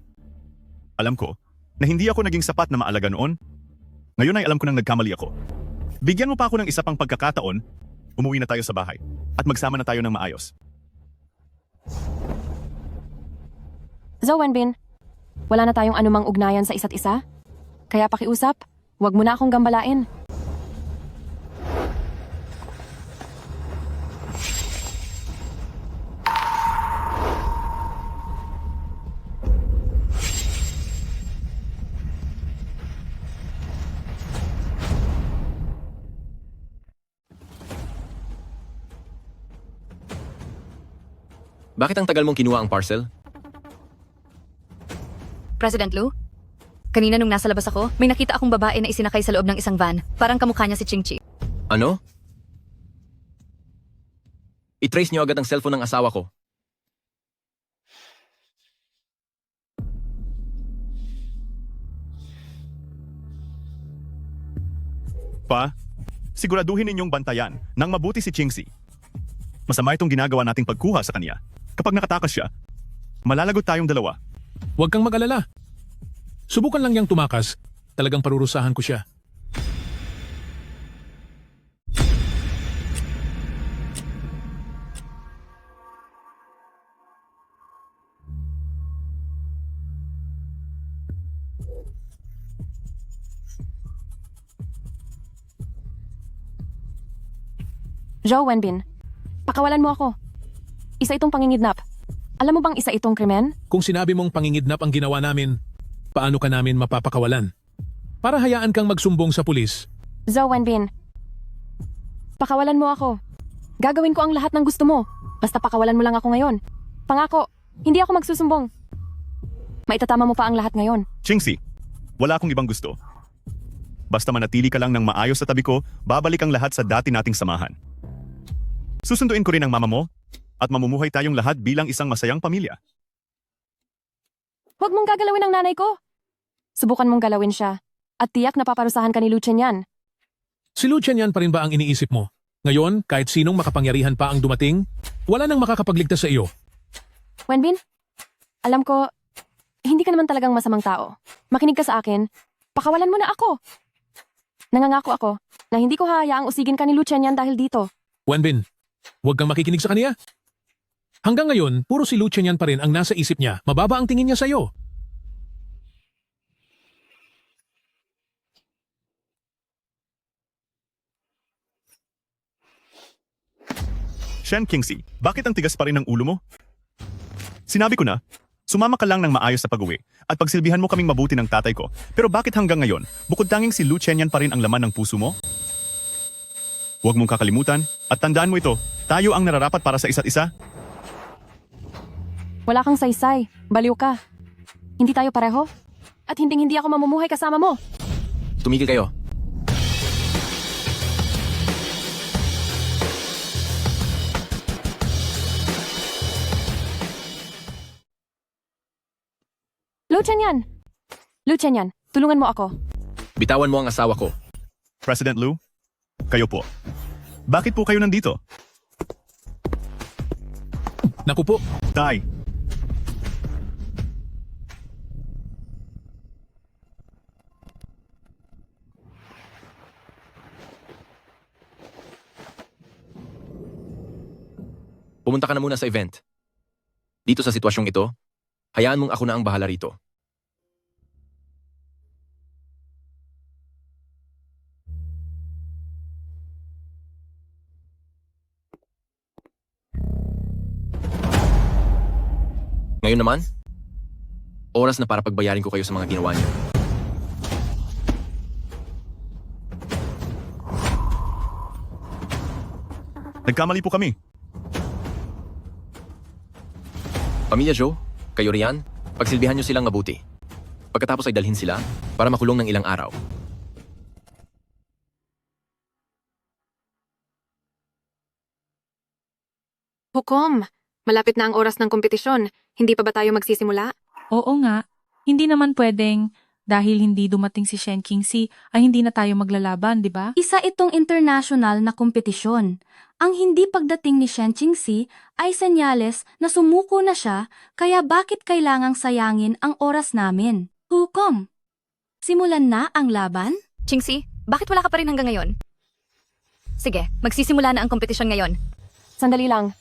alam ko na hindi ako naging sapat na maalaga noon. Ngayon ay alam ko nang nagkamali ako. Bigyan mo pa ako ng isa pang pagkakataon, umuwi na tayo sa bahay at magsama na tayo ng maayos. Zhou Wenbin, wala na tayong anumang ugnayan sa isa't isa. Kaya pakiusap, huwag mo na akong gambalain. Bakit ang tagal mong kinuha ang parcel? President Lu? Kanina nung nasa labas ako, may nakita akong babae na isinakay sa loob ng isang van. Parang kamukha niya si Qingxi. Ano? I-trace niyo agad ang cellphone ng asawa ko. Pa, siguraduhin ninyong bantayan nang mabuti si Qingxi. Masama itong ginagawa nating pagkuha sa kanya. Kapag nakatakas siya, malalagot tayong dalawa. Huwag kang mag-alala. Subukan lang niyang tumakas, talagang parurusahan ko siya. Zhou Wenbin, pakawalan mo ako. Isa itong pangingidnap. Alam mo bang isa itong krimen? Kung sinabi mong pangingidnap ang ginawa namin, paano ka namin mapapakawalan? Para hayaan kang magsumbong sa pulis. Zhou Wenbin, pakawalan mo ako. Gagawin ko ang lahat ng gusto mo. Basta pakawalan mo lang ako ngayon. Pangako, hindi ako magsusumbong. Maitatama mo pa ang lahat ngayon. Qingxi, wala akong ibang gusto. Basta manatili ka lang ng maayos sa tabi ko, babalik ang lahat sa dati nating samahan. Susunduin ko rin ang mama mo at mamumuhay tayong lahat bilang isang masayang pamilya. Huwag mong gagalawin ang nanay ko. Subukan mong galawin siya. At tiyak na paparusahan ka ni Lucien yan. Si Lucien yan pa rin ba ang iniisip mo? Ngayon, kahit sinong makapangyarihan pa ang dumating, wala nang makakapagligtas sa iyo. Wenbin, alam ko, hindi ka naman talagang masamang tao. Makinig ka sa akin, pakawalan mo na ako. Nangangako ako na hindi ko hahayaang usigin ka ni Lucien yan dahil dito. Wenbin, huwag kang makikinig sa kaniya. Hanggang ngayon, puro si Lucien yan pa rin ang nasa isip niya. Mababa ang tingin niya sa iyo. Shen Kingsley, bakit ang tigas pa rin ng ulo mo? Sinabi ko na, sumama ka lang ng maayos sa pag-uwi at pagsilbihan mo kaming mabuti ng tatay ko. Pero bakit hanggang ngayon, bukod tanging si Lucien yan pa rin ang laman ng puso mo? Huwag mong kakalimutan at tandaan mo ito, tayo ang nararapat para sa isa't isa. Wala kang saysay, baliw ka. Hindi tayo pareho? At hindi ako mamumuhay kasama mo. Tumigil kayo. Lucien yan, tulungan mo ako. Bitawan mo ang asawa ko. President Lu, kayo po. Bakit po kayo nandito? Naku po. Tay, Pumunta ka na muna sa event. Dito sa sitwasyong ito, hayaan mong ako na ang bahala rito. Ngayon naman, oras na para pagbayarin ko kayo sa mga ginawa niyo. nagkamali po kami. Pamilya Joe, kayo riyan, pagsilbihan niyo silang mabuti. Pagkatapos ay dalhin sila para makulong ng ilang araw. Hukom, malapit na ang oras ng kompetisyon. Hindi pa ba tayo magsisimula? Oo nga, hindi naman pwedeng dahil hindi dumating si Shen Kingsley ay hindi na tayo maglalaban, di ba? Isa itong international na kompetisyon. Ang hindi pagdating ni Shen Kingsley ay senyales na sumuko na siya, kaya bakit kailangang sayangin ang oras namin? Hukom, simulan na ang laban? Kingsley, bakit wala ka pa rin hanggang ngayon? Sige, magsisimula na ang kompetisyon ngayon. Sandali lang.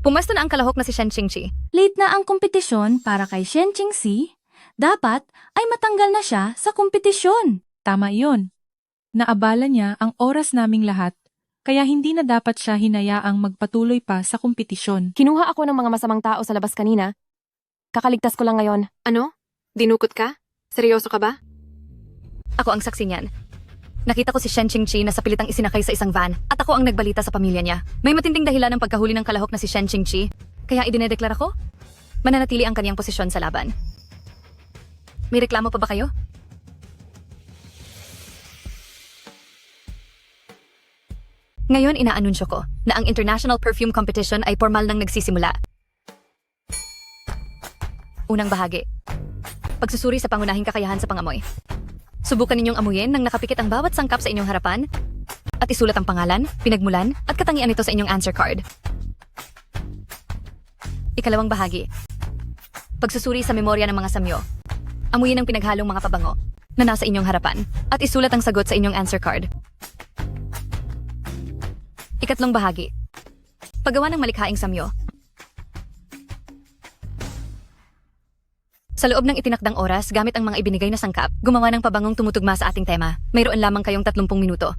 Pumesto na ang kalahok na si Shen Qingqi. Late na ang kompetisyon para kay Shen Qingxi. Dapat ay matanggal na siya sa kompetisyon. Tama iyon. Naabala niya ang oras naming lahat, kaya hindi na dapat siya hinayaang magpatuloy pa sa kompetisyon. Kinuha ako ng mga masamang tao sa labas kanina. Kakaligtas ko lang ngayon. Ano? Dinukot ka? Seryoso ka ba? Ako ang saksi niyan. Nakita ko si Shen Qingqi na sa pilitang isinakay sa isang van at ako ang nagbalita sa pamilya niya. May matinding dahilan ng pagkahuli ng kalahok na si Shen Qingqi, kaya idinedeklara ko, mananatili ang kanyang posisyon sa laban. May reklamo pa ba kayo? Ngayon inaanunsyo ko na ang International Perfume Competition ay formal nang nagsisimula. Unang bahagi. Pagsusuri sa pangunahing kakayahan sa pangamoy. Subukan ninyong amuyin nang nakapikit ang bawat sangkap sa inyong harapan at isulat ang pangalan, pinagmulan at katangian nito sa inyong answer card. Ikalawang bahagi. Pagsusuri sa memorya ng mga samyo. Amuyin ang pinaghalong mga pabango na nasa inyong harapan at isulat ang sagot sa inyong answer card. Ikatlong bahagi. Paggawa ng malikhaing samyo. Sa loob ng itinakdang oras, gamit ang mga ibinigay na sangkap, gumawa ng pabangong tumutugma sa ating tema. Mayroon lamang kayong 30 minuto.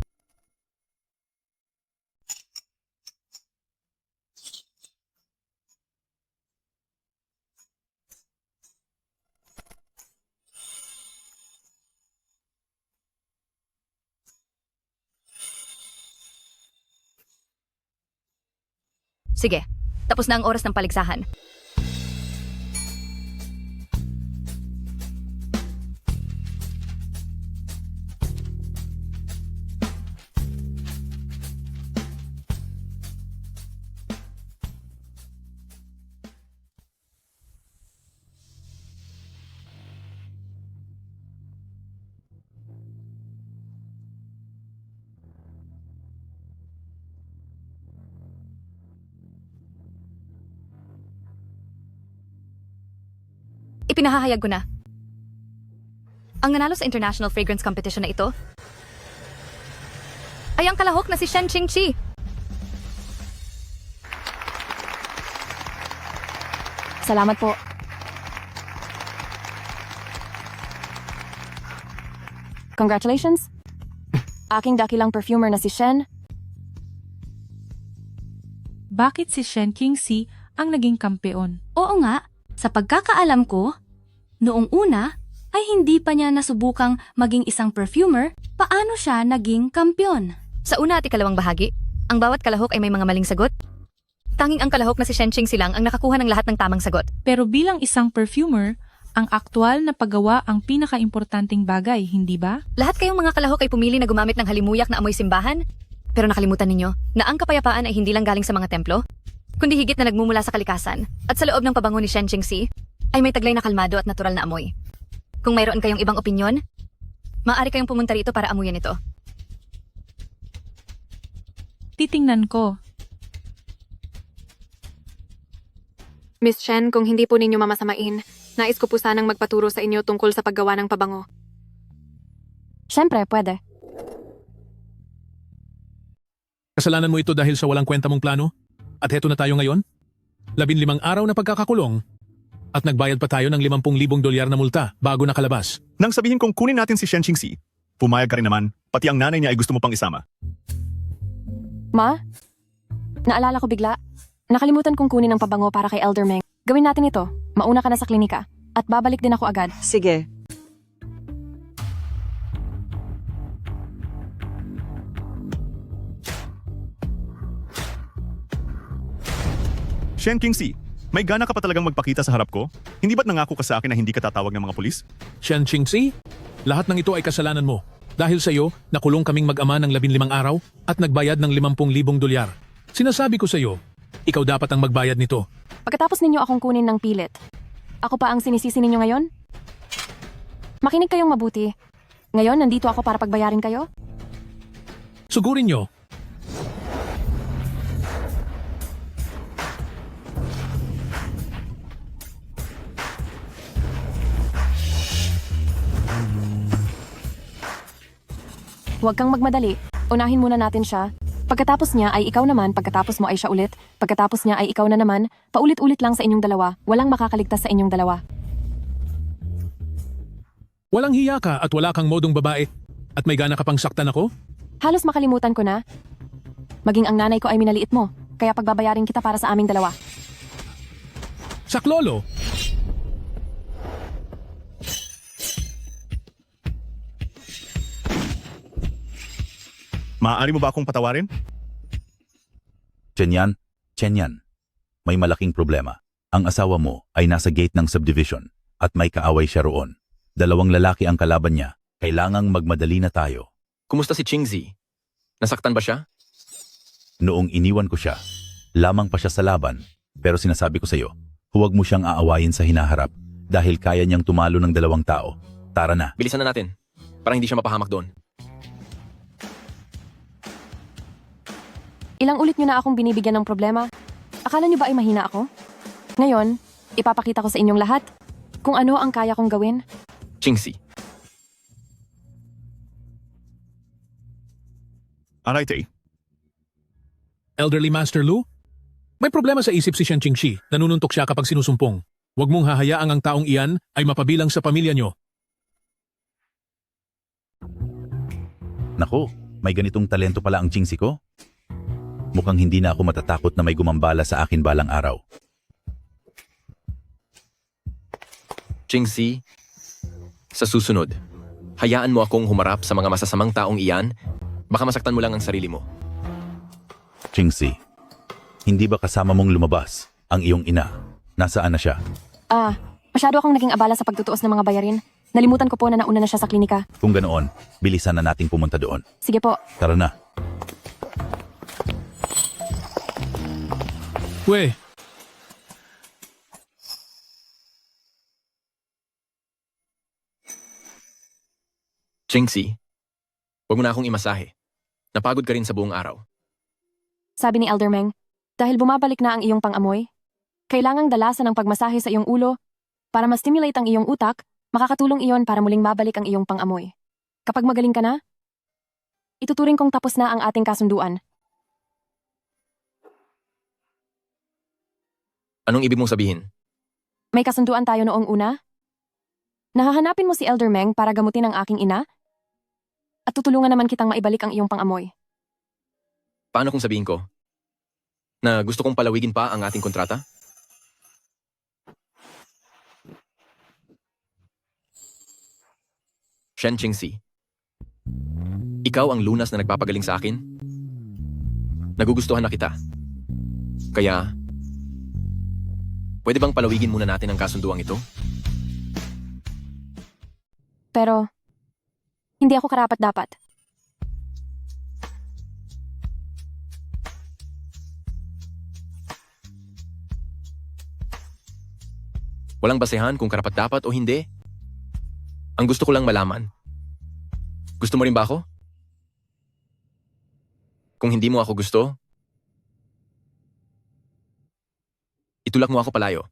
Sige, tapos na ang oras ng paligsahan. Ipinahahayag ko na. Ang nanalo sa International Fragrance Competition na ito ay ang kalahok na si Shen Qingqi. Salamat po. Congratulations. Aking dakilang perfumer na si Shen. Bakit si Shen Qingxi ang naging kampeon? Oo nga, sa pagkakaalam ko, noong una ay hindi pa niya nasubukang maging isang perfumer, paano siya naging kampyon? Sa una at ikalawang bahagi, ang bawat kalahok ay may mga maling sagot. Tanging ang kalahok na si Shen Qingxi lang ang nakakuha ng lahat ng tamang sagot. Pero bilang isang perfumer, ang aktwal na paggawa ang pinakaimportanteng bagay, hindi ba? Lahat kayong mga kalahok ay pumili na gumamit ng halimuyak na amoy simbahan. Pero nakalimutan ninyo na ang kapayapaan ay hindi lang galing sa mga templo, kundi higit na nagmumula sa kalikasan at sa loob ng pabango ni Shen Qingxi ay may taglay na kalmado at natural na amoy. Kung mayroon kayong ibang opinyon, maaari kayong pumunta rito para amuyan ito. Titingnan ko. Miss Shen, kung hindi po ninyo mamasamain, nais ko po sanang magpaturo sa inyo tungkol sa paggawa ng pabango. Siyempre, pwede. Kasalanan mo ito dahil sa walang kwenta mong plano? At heto na tayo ngayon? 15 araw na pagkakakulong. At nagbayad pa tayo ng $50,000 na multa bago nakalabas. Nang sabihin kong kunin natin si Shen Qingxi, pumayag ka rin naman, pati ang nanay niya ay gusto mo pang isama. Ma? Naalala ko bigla. Nakalimutan kong kunin ang pabango para kay Elder Meng. Gawin natin ito. Mauna ka na sa klinika. At babalik din ako agad. Sige. Shen Qingxi, may gana ka pa talagang magpakita sa harap ko? Hindi ba't nangako ka sa akin na hindi ka tatawag ng mga pulis? Shen Qingxi, lahat ng ito ay kasalanan mo. Dahil sa iyo, nakulong kaming mag-ama ng 15 araw at nagbayad ng $50,000. Sinasabi ko sa iyo, ikaw dapat ang magbayad nito. Pagkatapos ninyo akong kunin ng pilit, ako pa ang sinisisi ninyo ngayon? Makinig kayong mabuti. Ngayon, nandito ako para pagbayarin kayo? Sugurin nyo. Huwag kang magmadali. Unahin muna natin siya. Pagkatapos niya ay ikaw naman, pagkatapos mo ay siya ulit, pagkatapos niya ay ikaw na naman, paulit-ulit lang sa inyong dalawa, walang makakaligtas sa inyong dalawa. Walang hiya ka at wala kang modong babae. At may gana ka pang saktan ako? Halos makalimutan ko na. Maging ang nanay ko ay minaliit mo, kaya pagbabayarin kita para sa aming dalawa. Saklolo! Maaari mo ba akong patawarin? Chenyan, may malaking problema. Ang asawa mo ay nasa gate ng subdivision at may kaaway siya roon. 2 lalaki ang kalaban niya. Kailangang magmadali na tayo. Kumusta si Qingxi? Nasaktan ba siya? Noong iniwan ko siya, lamang pa siya sa laban. Pero sinasabi ko sa iyo, huwag mo siyang aawayin sa hinaharap dahil kaya niyang tumalo ng 2 tao. Tara na. Bilisan na natin. Para hindi siya mapahamak doon. Ilang ulit niyo na akong binibigyan ng problema? Akala niyo ba ay mahina ako? Ngayon, ipapakita ko sa inyong lahat kung ano ang kaya kong gawin. Qingxi. Alright, Elderly Master Lu? May problema sa isip si Shen Qingxi. Nanununtok siya kapag sinusumpong. Huwag mong hahayaang ang taong iyan ay mapabilang sa pamilya niyo. Naku, may ganitong talento pala ang Qingxi ko? Mukhang hindi na ako matatakot na may gumambala sa akin balang araw. Qingxi, sa susunod, hayaan mo akong humarap sa mga masasamang taong iyan. Baka masaktan mo lang ang sarili mo. Qingxi, hindi ba kasama mong lumabas ang iyong ina? Nasaan na siya? Masyado akong naging abala sa pagtutuos ng mga bayarin. Nalimutan ko po na nauna na siya sa klinika. Kung ganoon, bilisan na nating pumunta doon. Sige po. Tara na. We, Qingxi, huwag mo na akong imasahe. Napagod ka rin sa buong araw. Sabi ni Elder Meng, dahil bumabalik na ang iyong pangamoy, kailangang dalasan ng pagmasahe sa iyong ulo Para ma-stimulate ang iyong utak, makakatulong iyon para muling mabalik ang iyong pang-amoy. Kapag magaling ka na, ituturing kong tapos na ang ating kasunduan. Anong ibig mong sabihin? May kasunduan tayo noong una? Nahahanapin mo si Elder Meng para gamutin ang aking ina? At tutulungan naman kitang maibalik ang iyong pang-amoy. Paano kung sabihin ko na gusto kong palawigin pa ang ating kontrata? Shen Qingxi, ikaw ang lunas na nagpapagaling sa akin. Nagugustuhan na kita. Kaya, pwede bang palawigin muna natin ang kasunduang ito? Pero, hindi ako karapat-dapat. Walang basehan kung karapat-dapat o hindi. Ang gusto ko lang malaman. Gusto mo rin ba ako? Kung hindi mo ako gusto, itulak mo ako palayo.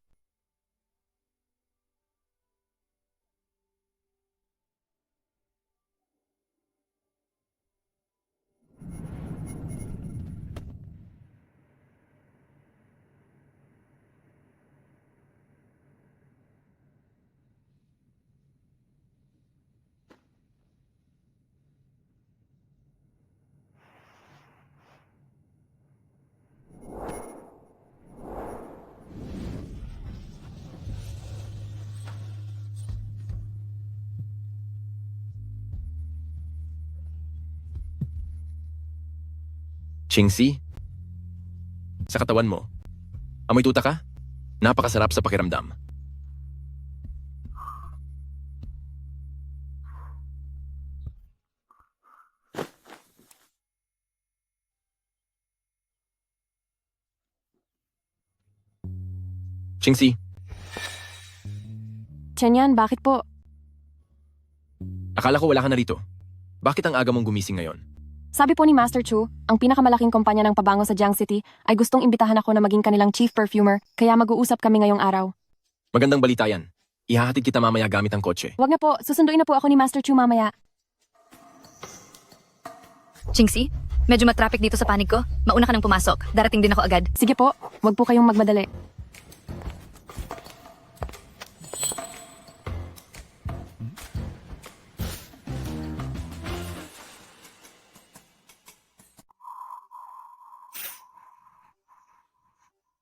Qingxi, sa katawan mo, amoy tuta ka? Napakasarap sa pakiramdam. Qingxi, Tianyan, bakit po? akala ko wala ka na rito. Bakit ang aga mong gumising ngayon? Sabi po ni Master Chu, ang pinakamalaking kumpanya ng pabango sa Jiang City ay gustong imbitahan ako na maging kanilang chief perfumer, kaya mag-uusap kami ngayong araw. Magandang balita yan. Ihahatid kita mamaya gamit ang kotse. Wag na po, susunduin na po ako ni Master Chu mamaya. Qingxi, medyo matraffic dito sa panig ko. Mauna ka nang pumasok. Darating din ako agad. Sige po, wag po kayong magmadali.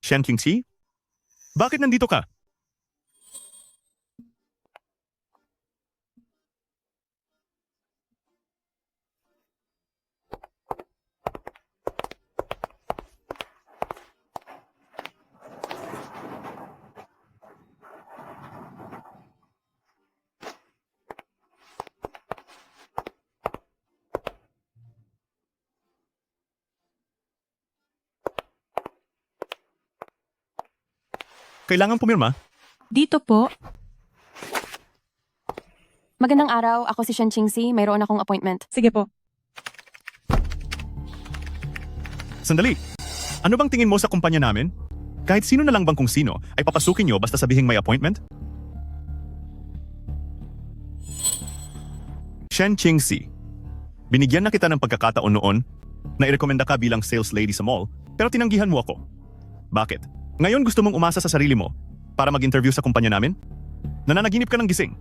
Shen Qingxi? Bakit nandito ka? Kailangan pumirma? Dito po. Magandang araw, ako si Shen Qingxi, mayroon akong appointment. Sige po. Sandali. Ano bang tingin mo sa kumpanya namin? Kahit sino na lang bang kung sino ay papasukin nyo basta sabihing may appointment? Shen Qingxi, binigyan na kita ng pagkakataon noon na irekomenda ka bilang sales lady sa mall, pero tinanggihan mo ako. Bakit? Ngayon gusto mong umasa sa sarili mo para mag-interview sa kumpanya namin? Nananaginip ka ng gising.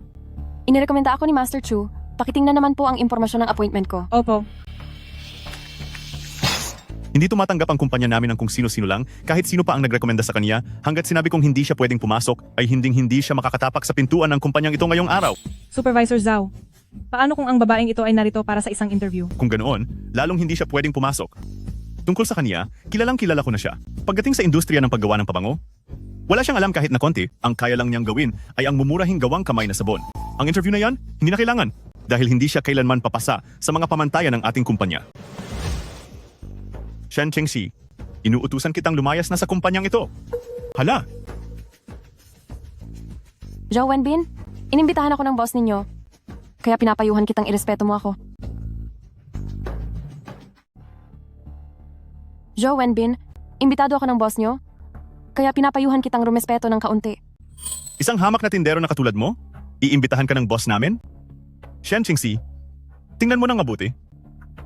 Inirekomenda ako ni Master Chu, pakitingnan naman po ang impormasyon ng appointment ko. Opo. Hindi tumatanggap ang kumpanya namin ng kung sino-sino lang kahit sino pa ang nagrekomenda sa kanya hanggat sinabi kong hindi siya pwedeng pumasok ay hinding-hindi siya makakatapak sa pintuan ng kumpanyang ito ngayong araw. Supervisor Zhao, paano kung ang babaeng ito ay narito para sa isang interview? Kung ganoon, lalong hindi siya pwedeng pumasok. Tungkol sa kanya, kilalang kilala ko na siya. Pagdating sa industriya ng paggawa ng pabango, wala siyang alam kahit na konti, ang kaya lang niyang gawin ay ang mumurahing gawang kamay na sabon. Ang interview na yan, hindi na kailangan dahil hindi siya kailanman papasa sa mga pamantayan ng ating kumpanya. Shen Qingxi, inuutusan kitang lumayas na sa kumpanyang ito. Hala! Zhao Wenbin, inimbitahan ako ng boss ninyo, kaya pinapayuhan kitang irespeto mo ako. Zhao Wenbin, imbitado ako ng boss nyo, kaya pinapayuhan kitang rumespeto ng kaunti. Isang hamak na tindero na katulad mo? Iimbitahan ka ng boss namin? Shen Qingxi, tingnan mo nang mabuti.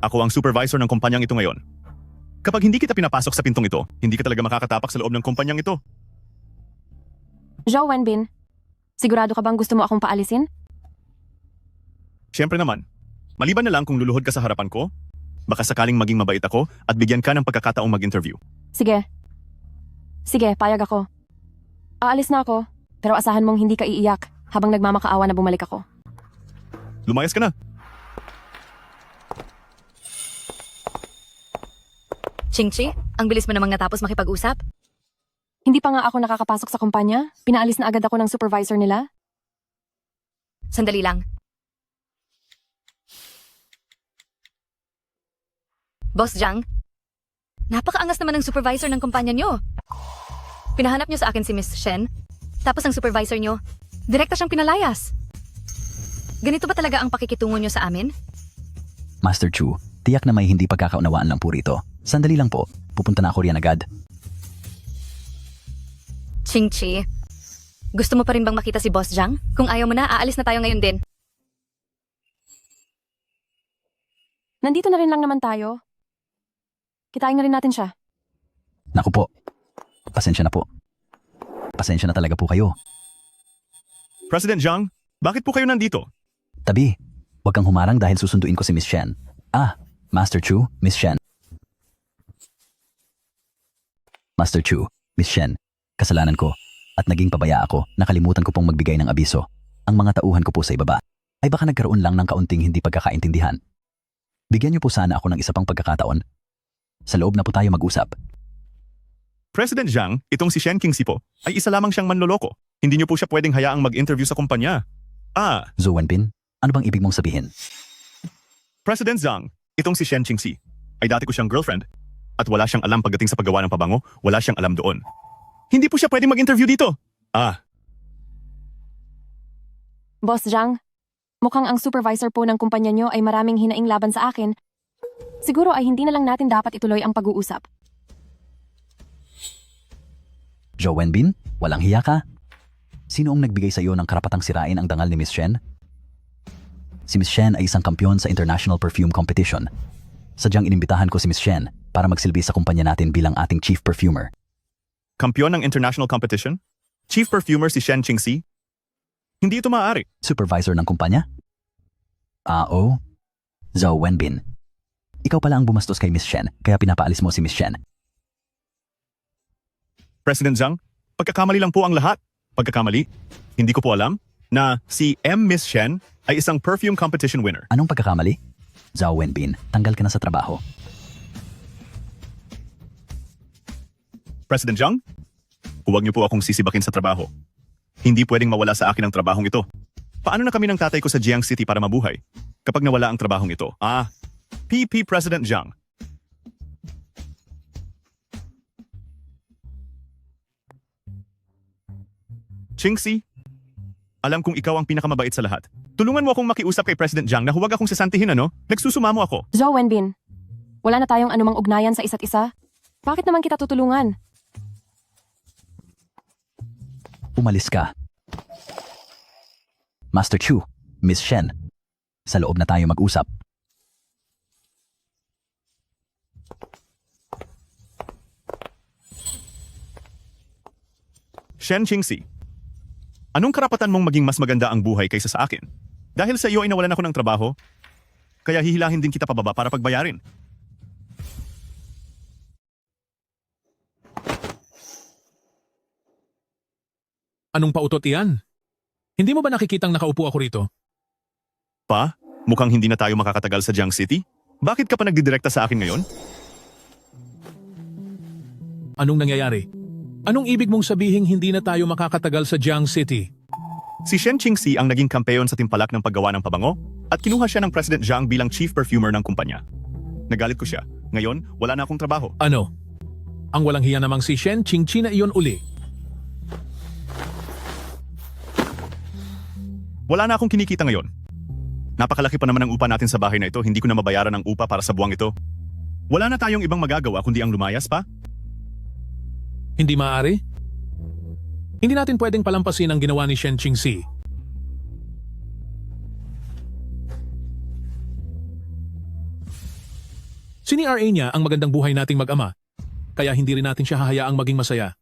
Ako ang supervisor ng kumpanyang ito ngayon. Kapag hindi kita pinapasok sa pintong ito, hindi ka talaga makakatapak sa loob ng kumpanyang ito. Zhou Wenbin, sigurado ka bang gusto mo akong paalisin? Siyempre naman. Maliban na lang kung luluhod ka sa harapan ko, baka sakaling maging mabait ako at bigyan ka ng pagkakataong mag-interview. Sige. Sige, payag ako. Aalis na ako, pero asahan mong hindi ka iiyak habang nagmamakaawa na bumalik ako. Lumayas ka na. Ching-Chi, ang bilis mo namang natapos makipag-usap. Hindi pa nga ako nakakapasok sa kumpanya. Pinaalis na agad ako ng supervisor nila. Sandali lang. Boss Jiang, napakaangas naman ng supervisor ng kumpanya nyo. Pinahanap nyo sa akin si Miss Shen, tapos ang supervisor nyo, direkta siyang pinalayas. Ganito ba talaga ang pakikitungo nyo sa amin? Master Chu, tiyak na may hindi pagkakaunawaan lang po rito. Sandali lang po, pupunta na ako riyan agad. Ching-Chi, gusto mo pa rin bang makita si Boss Jiang? Kung ayaw mo na, aalis na tayo ngayon din. Nandito na rin lang naman tayo. Kitain na rin natin siya. Naku po, pasensya na po. Pasensya na talaga po kayo. President Jiang, bakit po kayo nandito? Tabi, huwag kang humarang dahil susunduin ko si Miss Shen. Master Chu, Miss Shen. Master Chu, Miss Shen, kasalanan ko at naging pabaya ako, nakalimutan ko pong magbigay ng abiso. Ang mga tauhan ko po sa ibaba ay baka nagkaroon lang ng kaunting hindi pagkakaintindihan. Bigyan niyo po sana ako ng isa pang pagkakataon. Sa loob na po tayo mag-usap. President Jiang, itong si Shen Qingxi po, ay isa lamang siyang manloloko. Hindi niyo po siya pwedeng hayaang mag-interview sa kumpanya. Zhou Wenbin, ano bang ibig mong sabihin? President Jiang, itong si Shen Qingxi, ay dati ko siyang girlfriend. At wala siyang alam pagdating sa paggawa ng pabango, wala siyang alam doon. Hindi po siya pwedeng mag-interview dito. Boss Jiang, mukhang ang supervisor po ng kumpanya nyo ay maraming hinaing laban sa akin. Siguro ay hindi na lang natin dapat ituloy ang pag-uusap. Zhou Wenbin, walang hiya ka? Sino ang nagbigay sa iyo ng karapatang sirain ang dangal ni Miss Shen? Si Miss Shen ay isang kampyon sa International Perfume Competition. Sadyang inimbitahan ko si Miss Shen para magsilbi sa kumpanya natin bilang ating chief perfumer. Kampiyon ng international competition? Chief perfumer si Shen Qingxi? Hindi ito maaari. Supervisor ng kumpanya? Oo. Zhou Wenbin. Ikaw pala ang bumastos kay Miss Shen, kaya pinapaalis mo si Miss Shen. President Jiang, pagkakamali lang po ang lahat. Pagkakamali? Hindi ko po alam na si Miss Shen ay isang perfume competition winner. Anong pagkakamali? Zhou Wenbin, tanggal ka na sa trabaho. President Jiang, huwag niyo po akong sisibakin sa trabaho. Hindi pwedeng mawala sa akin ang trabahong ito. Paano na kami ng tatay ko sa Jiang City para mabuhay kapag nawala ang trabahong ito? PP President Jiang. Qingxi, alam kong ikaw ang pinakamabait sa lahat. Tulungan mo akong makiusap kay President Jiang na huwag akong sasantihin, ano? Nagsusumamo ako. Zhou Wenbin, wala na tayong anumang ugnayan sa isa't isa. Bakit naman kita tutulungan? Umalis ka. Master Chu, Miss Shen, sa loob na tayo mag-usap. Shen Qingxi, anong karapatan mong maging mas maganda ang buhay kaysa sa akin? Dahil sa iyo ay nawalan ako ng trabaho, kaya hihilahin din kita pababa para pagbayarin. Anong pautot iyan? Hindi mo ba nakikitang nakaupo ako rito? Pa, mukhang hindi na tayo makakatagal sa Jiang City. Bakit ka pa nagdidirekta sa akin ngayon? Anong nangyayari? Anong ibig mong sabihin hindi na tayo makakatagal sa Jiang City? Si Shen Qingxi ang naging kampeon sa timpalak ng paggawa ng pabango at kinuha siya ng President Jiang bilang chief perfumer ng kumpanya. Nagalit ko siya. Ngayon, wala na akong trabaho. Ano? Ang walang hiya namang si Shen Qingxi na iyon uli. Wala na akong kinikita ngayon. Napakalaki pa naman ang upa natin sa bahay na ito, hindi ko na mabayaran ang upa para sa buwang ito. Wala na tayong ibang magagawa kundi ang lumayas pa? Hindi maaari? Hindi natin pwedeng palampasin ang ginawa ni Shen Qingxi. Sini-RA niya ang magandang buhay nating mag-ama, kaya hindi rin natin siya hahayaang maging masaya.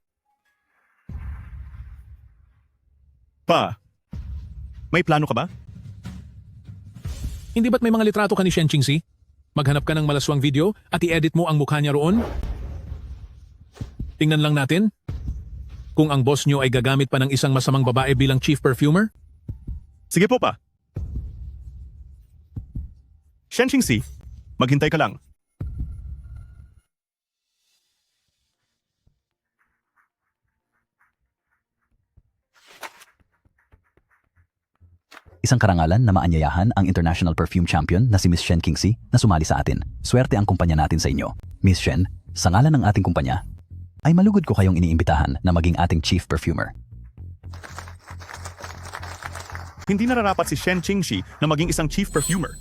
Pa, may plano ka ba? Hindi ba't may mga litrato ka ni Shen Qingxi? Maghanap ka ng malaswang video at i-edit mo ang mukha niya roon? Tingnan lang natin kung ang boss niyo ay gagamit pa ng isang masamang babae bilang chief perfumer? Sige po, pa. Shen Qingxi, maghintay ka lang. Isang karangalan na maanyayahan ang International Perfume Champion na si Miss Shen Qingxi na sumali sa atin. Swerte ang kumpanya natin sa inyo. Miss Shen, sa ngalan ng ating kumpanya, ay malugod ko kayong iniimbitahan na maging ating chief perfumer. Hindi nararapat si Shen Qingxi na maging isang chief perfumer.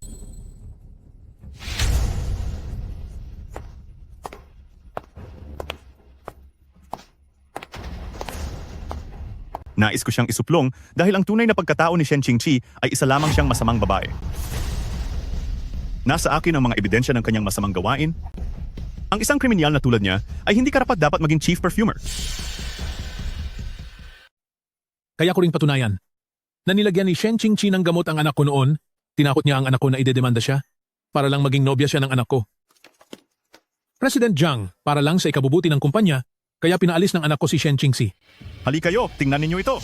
Nais ko siyang isuplong dahil ang tunay na pagkatao ni Shen Qingxi ay isa lamang siyang masamang babae. Nasa akin ang mga ebidensya ng kanyang masamang gawain. Ang isang kriminal na tulad niya ay hindi karapat dapat maging chief perfumer. Kaya ko ring patunayan na nilagyan ni Shen Qingxi ng gamot ang anak ko noon. Tinakot niya ang anak ko na idedemanda siya para lang maging nobya siya ng anak ko. President Jiang, para lang sa ikabubuti ng kumpanya, kaya pinaalis ng anak ko si Shen Qingxi. Halika kayo, tingnan ninyo ito.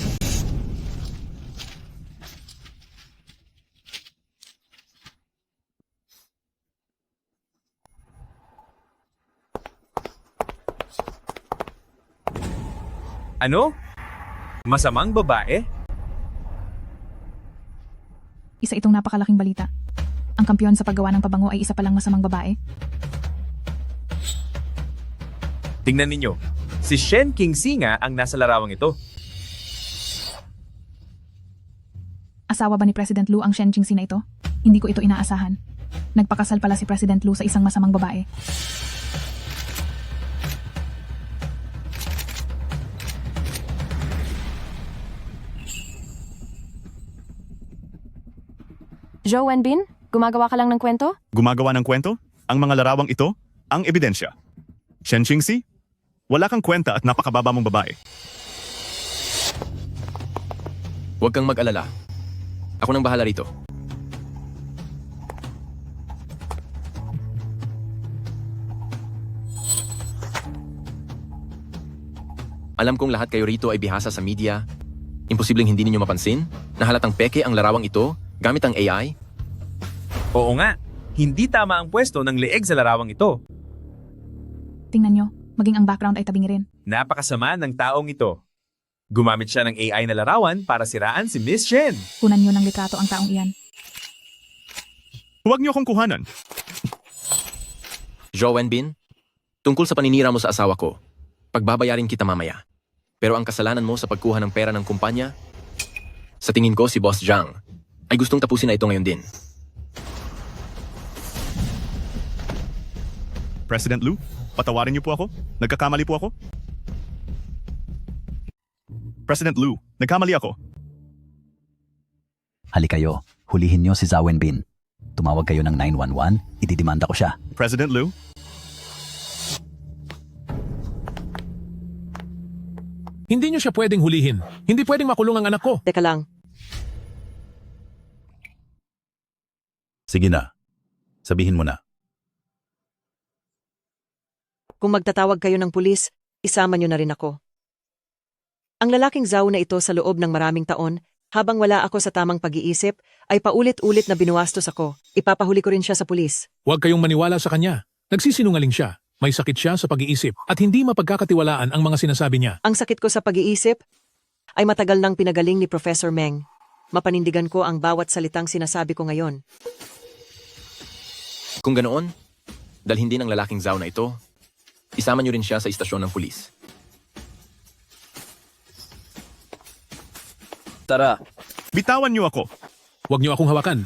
Ano? Masamang babae? Isa itong napakalaking balita. Ang kampyon sa paggawa ng pabango ay isa palang masamang babae. Tingnan ninyo, si Shen Qingxi nga ang nasa larawang ito. Asawa ba ni President Lu ang Shen Qingxi na ito? Hindi ko ito inaasahan. Nagpakasal pala si President Lu sa isang masamang babae. Zhou Wenbin, gumagawa ka lang ng kwento? Gumagawa ng kwento? Ang mga larawang ito, ang ebidensya. Shen Qingxi, wala kang kwenta at napakababa mong babae. Huwag kang mag-alala. Ako nang bahala rito. Alam kong lahat kayo rito ay bihasa sa media. Imposibleng hindi ninyo mapansin na halatang peke ang larawang ito gamit ang AI. Oo nga, hindi tama ang pwesto ng leeg sa larawang ito. Tingnan nyo, maging ang background ay tabing rin. Napakasama ng taong ito. Gumamit siya ng AI na larawan para siraan si Miss Shen. Kunan nyo ng litrato ang taong iyan. Huwag niyo akong kuhanan. Zhou Wenbin, tungkol sa paninira mo sa asawa ko, pagbabayarin kita mamaya. Pero ang kasalanan mo sa pagkuha ng pera ng kumpanya, sa tingin ko si Boss Jiang ay gustong tapusin na ito ngayon din. President Lu, patawarin niyo po ako. Nagkakamali po ako. President Lu, nagkamali ako. Halika kayo, hulihin nyo si Zhou Wenbin. Tumawag kayo ng 911, ididimanda ko siya. President Lu, Hindi niyo siya pwedeng hulihin. Hindi pwedeng makulong ang anak ko. Teka lang, Sige na. Sabihin mo na. kung magtatawag kayo ng pulis, isama nyo na rin ako. Ang lalaking Zhou na ito sa loob ng maraming taon, habang wala ako sa tamang pag-iisip, ay paulit-ulit na binuwastos ako. Ipapahuli ko rin siya sa pulis. Huwag kayong maniwala sa kanya. Nagsisinungaling siya. May sakit siya sa pag-iisip at hindi mapagkakatiwalaan ang mga sinasabi niya. Ang sakit ko sa pag-iisip ay matagal nang pinagaling ni Professor Meng. Mapanindigan ko ang bawat salitang sinasabi ko ngayon. Kung ganoon, dalhin din ang lalaking Zhou na ito, isama niyo rin siya sa istasyon ng pulis. Tara. bitawan niyo ako. Huwag niyo akong hawakan.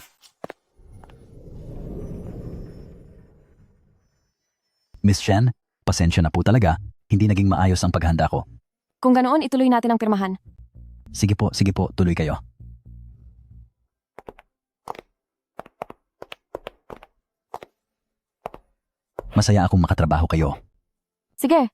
Miss Shen, pasensya na po talaga, hindi naging maayos ang paghanda ko. Kung ganoon, ituloy natin ang pirmahan. Sige po, tuloy kayo. Masaya akong makatrabaho kayo. Sige,